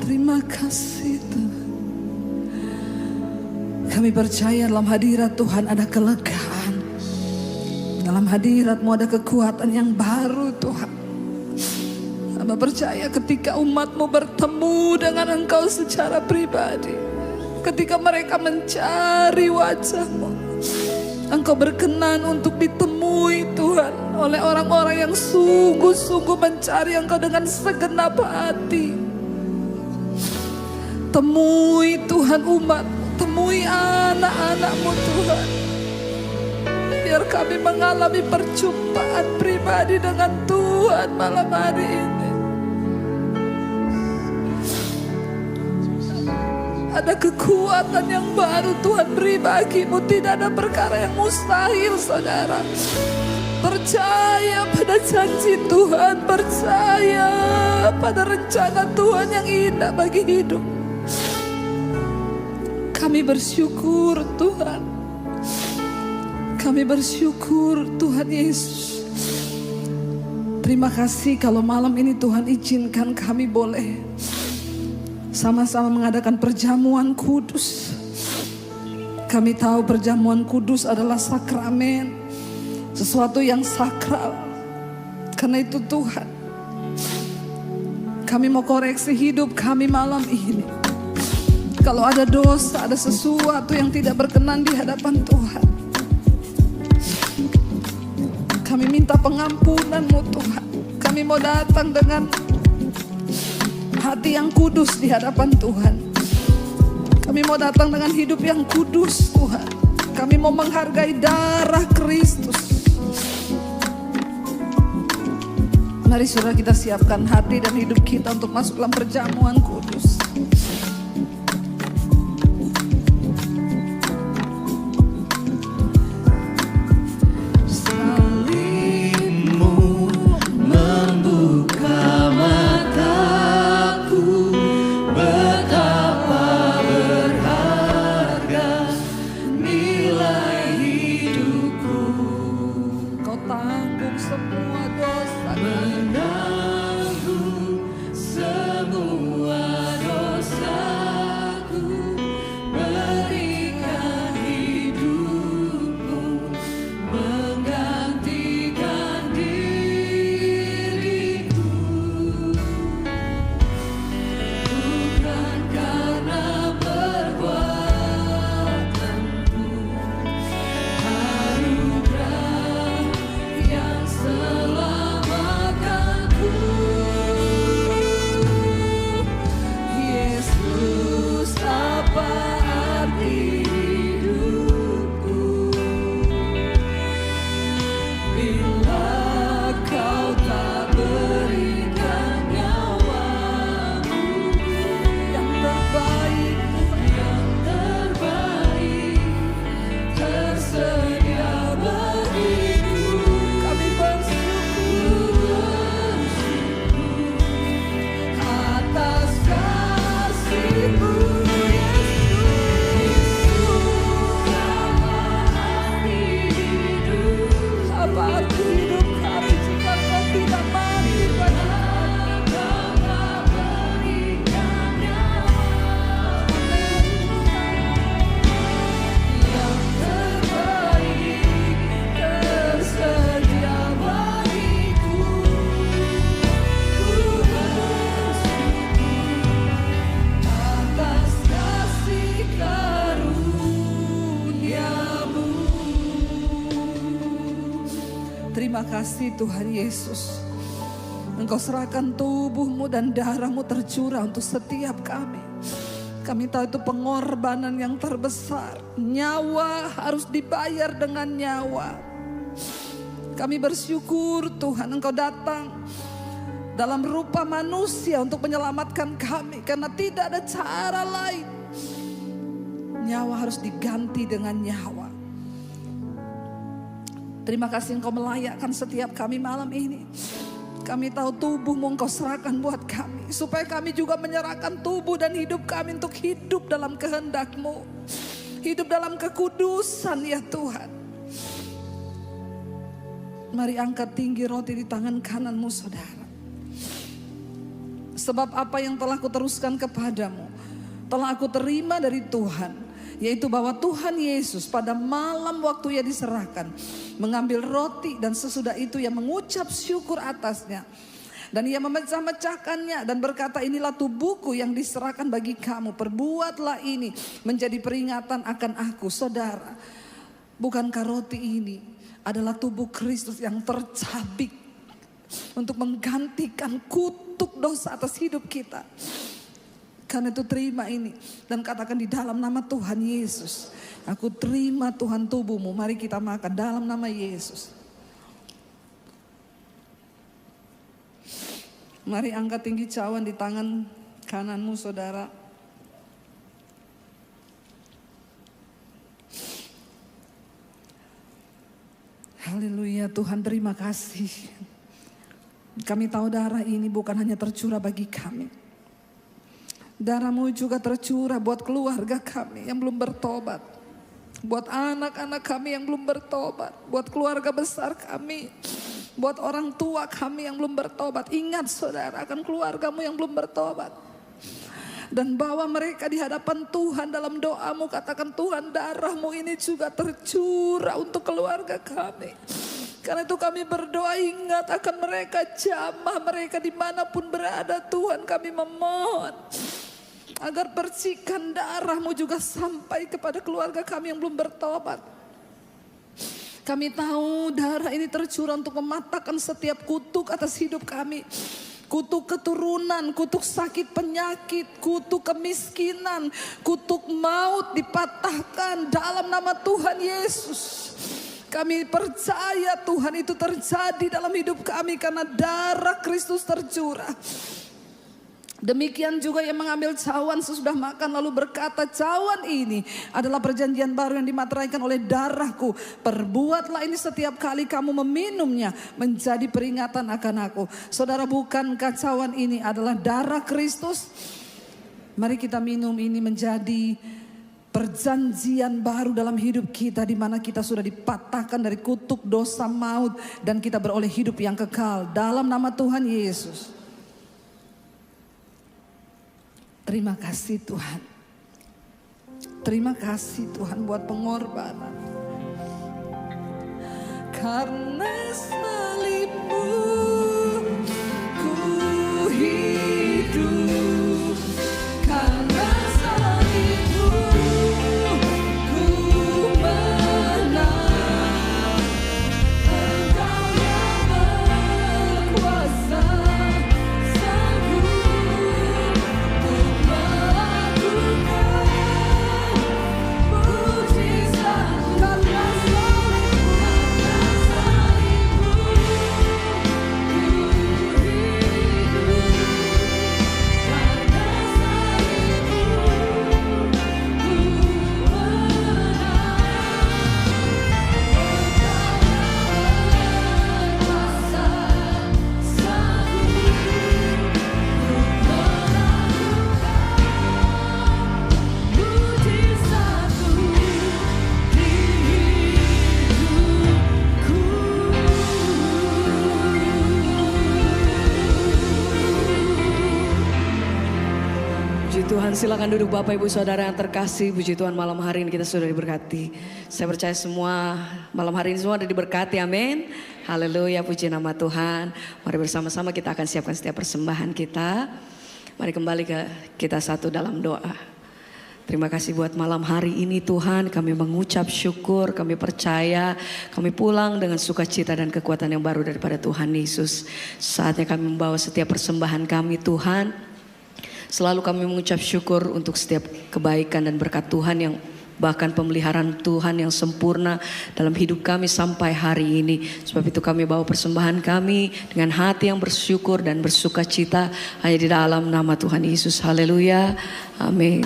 Terima kasih Tuhan. Kami percaya dalam hadirat Tuhan ada kelegaan. Dalam hadirat-Mu ada kekuatan yang baru Tuhan. Kami percaya ketika umat-Mu bertemu dengan Engkau secara pribadi, ketika mereka mencari wajah-Mu, Engkau berkenan untuk ditemui Tuhan oleh orang-orang yang sungguh-sungguh mencari Engkau dengan segenap hati. Temui Tuhan umat, temui anak-anak-Mu Tuhan. Biar kami mengalami perjumpaan pribadi dengan Tuhan malam hari ini. Ada kekuatan yang baru Tuhan beri bagimu. Tidak ada perkara yang mustahil, saudara. Percaya pada janji Tuhan, percaya pada rencana Tuhan yang indah bagi hidup. Kami bersyukur Tuhan. Kami bersyukur Tuhan Yesus. Terima kasih kalau malam ini Tuhan izinkan kami boleh sama-sama mengadakan perjamuan kudus. Kami tahu perjamuan kudus adalah sakramen, sesuatu yang sakral. Karena itu Tuhan, kami mau koreksi hidup kami malam ini. Kalau ada dosa, ada sesuatu yang tidak berkenan di hadapan Tuhan, kami minta pengampunan-Mu Tuhan. Kami mau datang dengan hati yang kudus di hadapan Tuhan. Kami mau datang dengan hidup yang kudus Tuhan. Kami mau menghargai darah Kristus. Mari saudara kita siapkan hati dan hidup kita untuk masuk dalam perjamuan kudus. Terima kasih Tuhan Yesus. Engkau serahkan tubuh-Mu dan darah-Mu tercurah untuk setiap kami. Kami tahu itu pengorbanan yang terbesar. Nyawa harus dibayar dengan nyawa. Kami bersyukur Tuhan Engkau datang dalam rupa manusia untuk menyelamatkan kami. Karena tidak ada cara lain. Nyawa harus diganti dengan nyawa. Terima kasih Engkau melayakkan setiap kami malam ini. Kami tahu tubuh-Mu Engkau serahkan buat kami. Supaya kami juga menyerahkan tubuh dan hidup kami untuk hidup dalam kehendak-Mu. Hidup dalam kekudusan ya Tuhan. Mari angkat tinggi roti di tangan kananmu saudara. Sebab apa yang telah kuteruskan kepadamu, telah aku terima dari Tuhan. Yaitu bahwa Tuhan Yesus pada malam waktu Ia diserahkan, mengambil roti dan sesudah itu Ia mengucap syukur atasnya. Dan Ia memecah-mecahkannya dan berkata, inilah tubuhku yang diserahkan bagi kamu. Perbuatlah ini menjadi peringatan akan aku. Saudara, bukankah roti ini adalah tubuh Kristus yang tercabik untuk menggantikan kutuk dosa atas hidup kita. Karena itu terima ini dan katakan di dalam nama Tuhan Yesus, aku terima Tuhan tubuhmu. Mari kita makan dalam nama Yesus. Mari angkat tinggi cawan di tangan kananmu saudara. Haleluya, Tuhan terima kasih. Kami tahu darah ini bukan hanya tercurah bagi kami. Darahmu juga tercurah buat keluarga kami yang belum bertobat. Buat anak-anak kami yang belum bertobat. Buat keluarga besar kami. Buat orang tua kami yang belum bertobat. Ingat saudara akan keluargamu yang belum bertobat. Dan bawa mereka di hadapan Tuhan dalam doamu. Katakan Tuhan, darahmu ini juga tercurah untuk keluarga kami. Karena itu kami berdoa, ingat akan mereka, jamah mereka dimanapun berada. Tuhan, kami memohon agar percikan darahmu juga sampai kepada keluarga kami yang belum bertobat. Kami tahu darah ini tercurah untuk mematahkan setiap kutuk atas hidup kami. Kutuk keturunan, kutuk sakit penyakit, kutuk kemiskinan, kutuk maut dipatahkan dalam nama Tuhan Yesus. Kami percaya Tuhan itu terjadi dalam hidup kami karena darah Kristus tercurah. Demikian juga yang mengambil cawan sesudah makan lalu berkata, cawan ini adalah perjanjian baru yang dimateraikan oleh darahku. Perbuatlah ini setiap kali kamu meminumnya menjadi peringatan akan aku. Saudara, bukankah cawan ini adalah darah Kristus? Mari kita minum ini menjadi perjanjian baru dalam hidup kita, di mana kita sudah dipatahkan dari kutuk dosa maut dan kita beroleh hidup yang kekal dalam nama Tuhan Yesus. Terima kasih Tuhan. Terima kasih Tuhan buat pengorbanan. Karena salibmu ku hidup. Karena salibmu ku menang. Engkau yang berkuasa. Tuhan, silakan duduk Bapak Ibu Saudara yang terkasih. Puji Tuhan, malam hari ini kita sudah diberkati. Saya percaya semua malam hari ini semua ada diberkati, amin. Haleluya, puji nama Tuhan. Mari bersama-sama kita akan siapkan setiap persembahan kita. Mari kembali ke kita satu dalam doa. Terima kasih buat malam hari ini Tuhan, kami mengucap syukur, kami percaya, kami pulang dengan sukacita dan kekuatan yang baru daripada Tuhan Yesus. Saatnya kami membawa setiap persembahan kami Tuhan. Selalu kami mengucap syukur untuk setiap kebaikan dan berkat Tuhan yang bahkan pemeliharaan Tuhan yang sempurna dalam hidup kami sampai hari ini. Sebab itu kami bawa persembahan kami dengan hati yang bersyukur dan bersukacita hanya di dalam nama Tuhan Yesus. Haleluya. Amin.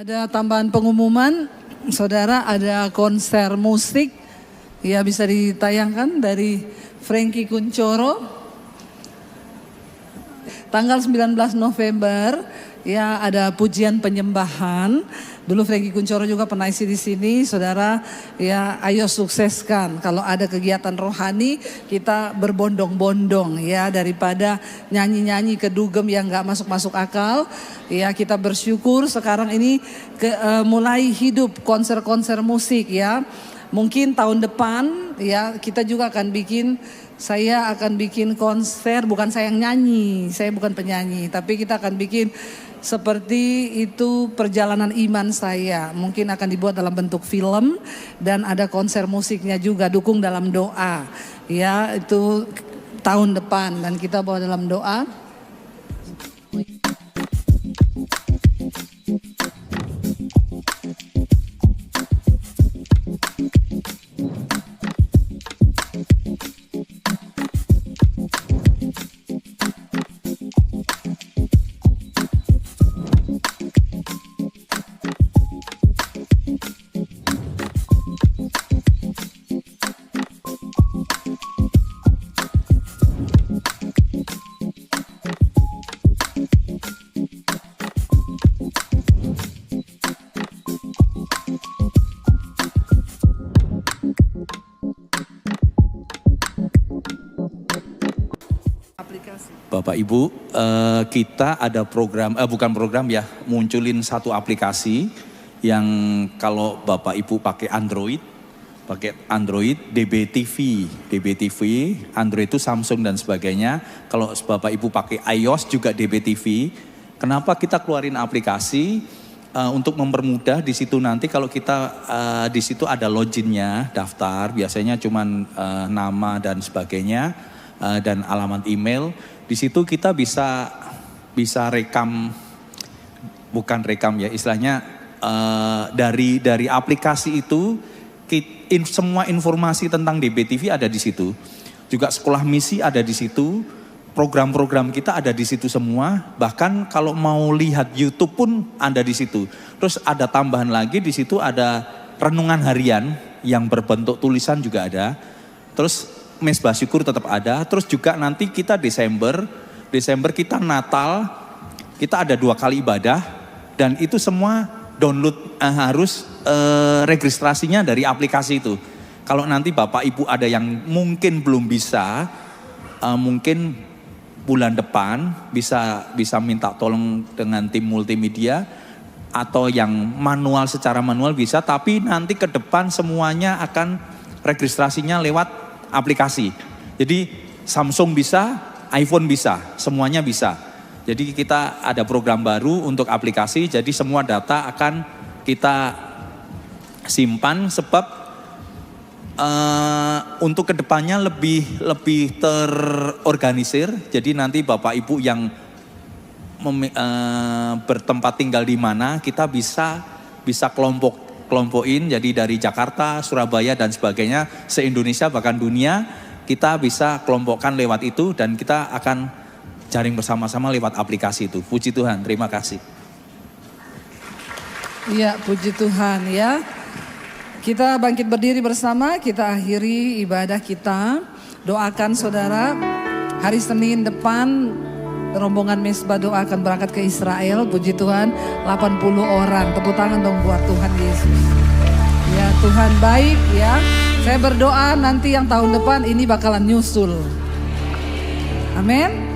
Ada tambahan pengumuman, saudara, ada konser musik ya bisa ditayangkan dari Frankie Kuncoro tanggal 19 November Ya, ada pujian penyembahan. Dulu Frankie Kuncoro juga pernah isi di sini, saudara. Ya, ayo sukseskan. Kalau ada kegiatan rohani, kita berbondong-bondong ya, daripada nyanyi-nyanyi kedugem yang nggak masuk-masuk akal. Ya, kita bersyukur sekarang ini mulai hidup konser-konser musik ya. Mungkin tahun depan ya kita juga akan saya akan bikin konser, bukan saya yang nyanyi, saya bukan penyanyi, tapi kita akan bikin seperti itu perjalanan iman saya. Mungkin akan dibuat dalam bentuk film dan ada konser musiknya juga, dukung dalam doa. Ya, itu tahun depan dan kita bawa dalam doa. Bapak Ibu, kita ada program, bukan program ya, munculin satu aplikasi yang kalau Bapak Ibu pakai Android, DBTV, Android itu Samsung dan sebagainya. Kalau Bapak Ibu pakai iOS juga DBTV. Kenapa kita keluarin aplikasi? Untuk mempermudah di situ nanti kalau kita di situ ada loginnya, daftar, biasanya cuman nama dan sebagainya dan alamat email. Di situ kita bisa rekam, bukan rekam ya, istilahnya dari aplikasi itu semua informasi tentang DBTV ada di situ. Juga sekolah misi ada di situ, program-program kita ada di situ semua. Bahkan kalau mau lihat YouTube pun ada di situ. Terus ada tambahan lagi di situ ada renungan harian yang berbentuk tulisan juga ada. Terus Mesbah Syukur tetap ada. Terus juga nanti kita Desember kita Natal, kita ada 2 kali ibadah. Dan itu semua download harus registrasinya dari aplikasi itu. Kalau nanti Bapak Ibu ada yang mungkin belum bisa, mungkin bulan depan bisa minta tolong dengan tim multimedia. Atau yang secara manual bisa. Tapi nanti ke depan semuanya akan registrasinya lewat aplikasi. Jadi Samsung bisa, iPhone bisa, semuanya bisa. Jadi kita ada program baru untuk aplikasi, jadi semua data akan kita simpan sebab untuk kedepannya lebih terorganisir. Jadi nanti Bapak Ibu yang bertempat tinggal di mana kita bisa kelompokin, jadi dari Jakarta, Surabaya dan sebagainya, se-Indonesia bahkan dunia, kita bisa kelompokkan lewat itu dan kita akan jaring bersama-sama lewat aplikasi itu. Puji Tuhan, terima kasih. Iya, puji Tuhan ya. Kita bangkit berdiri bersama, kita akhiri ibadah kita. Doakan saudara, hari Senin depan rombongan Mesbah Doa akan berangkat ke Israel. Puji Tuhan, 80 orang. Tepuk tangan dong buat Tuhan Yesus. Ya, Tuhan baik ya. Saya berdoa nanti yang tahun depan ini bakalan nyusul. Amin.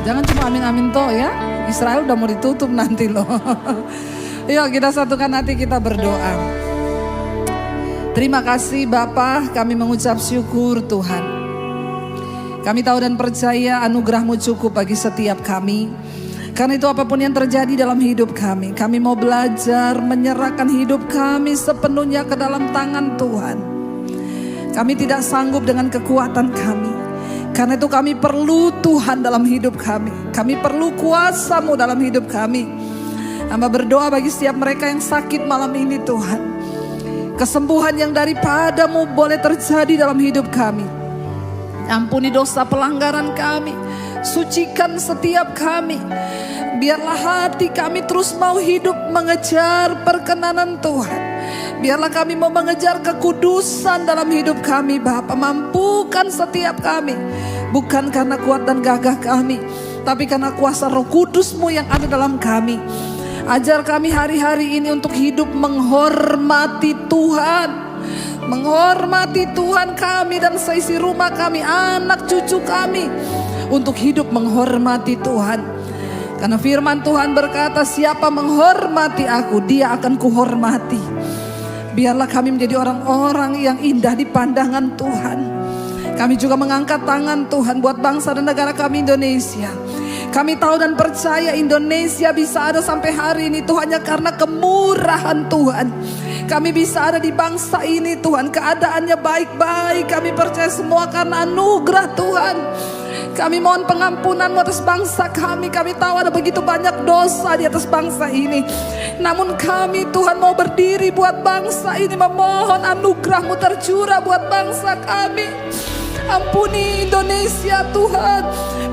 Jangan cuma amin-amin toh ya. Israel udah mau ditutup nanti loh. Yuk kita satukan hati, kita berdoa. Terima kasih Bapa, kami mengucap syukur Tuhan. Kami tahu dan percaya anugerah-Mu cukup bagi setiap kami. Karena itu apapun yang terjadi dalam hidup kami mau belajar menyerahkan hidup kami sepenuhnya ke dalam tangan Tuhan. Kami tidak sanggup dengan kekuatan kami. Karena itu kami perlu Tuhan dalam hidup kami. Kami perlu kuasa-Mu dalam hidup kami. Hamba berdoa bagi setiap mereka yang sakit malam ini Tuhan. Kesembuhan yang daripada-Mu boleh terjadi dalam hidup kami. Ampuni dosa pelanggaran kami. Sucikan setiap kami. Biarlah hati kami terus mau hidup mengejar perkenanan Tuhan. Biarlah kami mau mengejar kekudusan dalam hidup kami Bapa. Mampukan setiap kami. Bukan karena kuat dan gagah kami, tapi karena kuasa Roh Kudus-Mu yang ada dalam kami. Ajar kami hari-hari ini untuk hidup menghormati Tuhan. Menghormati Tuhan kami dan seisi rumah kami, anak cucu kami. Untuk hidup menghormati Tuhan. Karena firman Tuhan berkata, siapa menghormati aku, dia akan kuhormati. Biarlah kami menjadi orang-orang yang indah di pandangan Tuhan. Kami juga mengangkat tangan Tuhan buat bangsa dan negara kami Indonesia. Kami tahu dan percaya Indonesia bisa ada sampai hari ini Tuhan, hanya karena kemurahan Tuhan. Kami bisa ada di bangsa ini Tuhan, keadaannya baik-baik. Kami percaya semua karena anugerah Tuhan. Kami mohon pengampunan-Mu atas bangsa kami. Kami tahu ada begitu banyak dosa di atas bangsa ini. Namun kami Tuhan mau berdiri buat bangsa ini, memohon anugerah-Mu tercurah buat bangsa kami. Ampuni Indonesia Tuhan.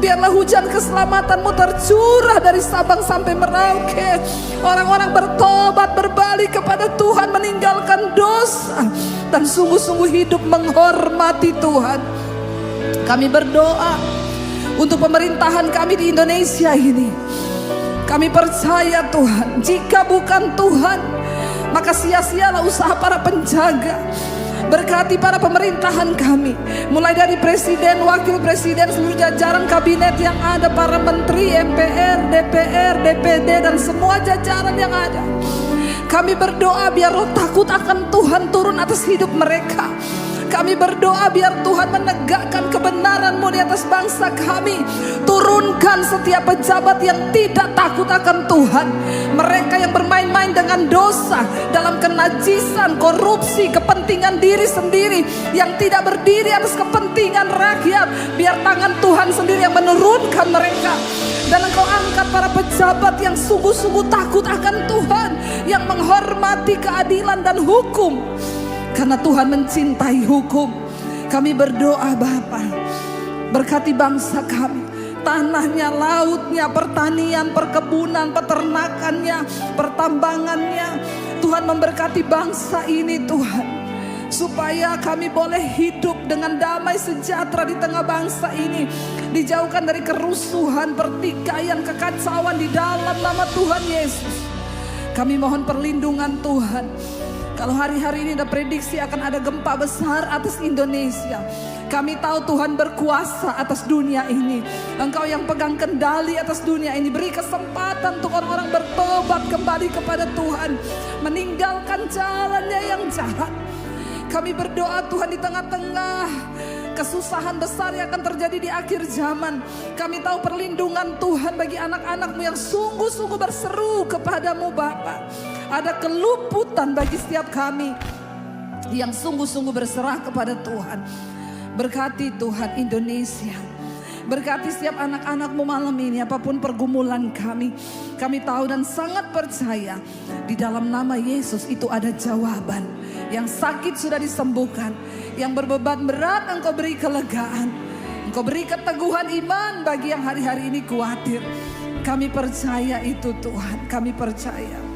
Biarlah hujan keselamatan-Mu tercurah dari Sabang sampai Merauke. Orang-orang bertobat, berbalik kepada Tuhan, meninggalkan dosa, dan sungguh-sungguh hidup menghormati Tuhan. Kami berdoa untuk pemerintahan kami di Indonesia ini. Kami percaya Tuhan, jika bukan Tuhan, maka sia-sialah usaha para penjaga. Berkati para pemerintahan kami, mulai dari presiden, wakil presiden, seluruh jajaran kabinet yang ada, para menteri, MPR, DPR, DPD, dan semua jajaran yang ada. Kami berdoa biar roh takut akan Tuhan turun atas hidup mereka. Kami berdoa biar Tuhan menegakkan kebenaran-Mu di atas bangsa kami. Turunkan setiap pejabat yang tidak takut akan Tuhan. Mereka yang bermain-main dengan dosa, dalam kenajisan, korupsi, kepentingan diri sendiri, yang tidak berdiri atas kepentingan rakyat. Biar tangan Tuhan sendiri yang menurunkan mereka. Dan Engkau angkat para pejabat yang sungguh-sungguh takut akan Tuhan, yang menghormati keadilan dan hukum. Karena Tuhan mencintai hukum. Kami berdoa Bapa, berkati bangsa kami, tanahnya, lautnya, pertanian, perkebunan, peternakannya, pertambangannya. Tuhan memberkati bangsa ini Tuhan, supaya kami boleh hidup dengan damai sejahtera di tengah bangsa ini, dijauhkan dari kerusuhan, pertikaian, kekacauan di dalam nama Tuhan Yesus. Kami mohon perlindungan Tuhan. Kalau hari-hari ini ada prediksi akan ada gempa besar atas Indonesia, kami tahu Tuhan berkuasa atas dunia ini. Engkau yang pegang kendali atas dunia ini. Beri kesempatan untuk orang-orang bertobat kembali kepada Tuhan, meninggalkan jalannya yang jahat. Kami berdoa Tuhan, di tengah-tengah kesusahan besar yang akan terjadi di akhir zaman, kami tahu perlindungan Tuhan bagi anak-anak-Mu yang sungguh-sungguh berseru kepadamu Bapa. Ada keluputan bagi setiap kami yang sungguh-sungguh berserah kepada Tuhan. Berkati Tuhan Indonesia. Berkati setiap anak-anak-Mu malam ini, apapun pergumulan kami. Kami tahu dan sangat percaya di dalam nama Yesus itu ada jawaban. Yang sakit sudah disembuhkan, yang berbeban berat Engkau beri kelegaan. Engkau beri keteguhan iman bagi yang hari-hari ini khawatir. Kami percaya itu Tuhan, kami percaya.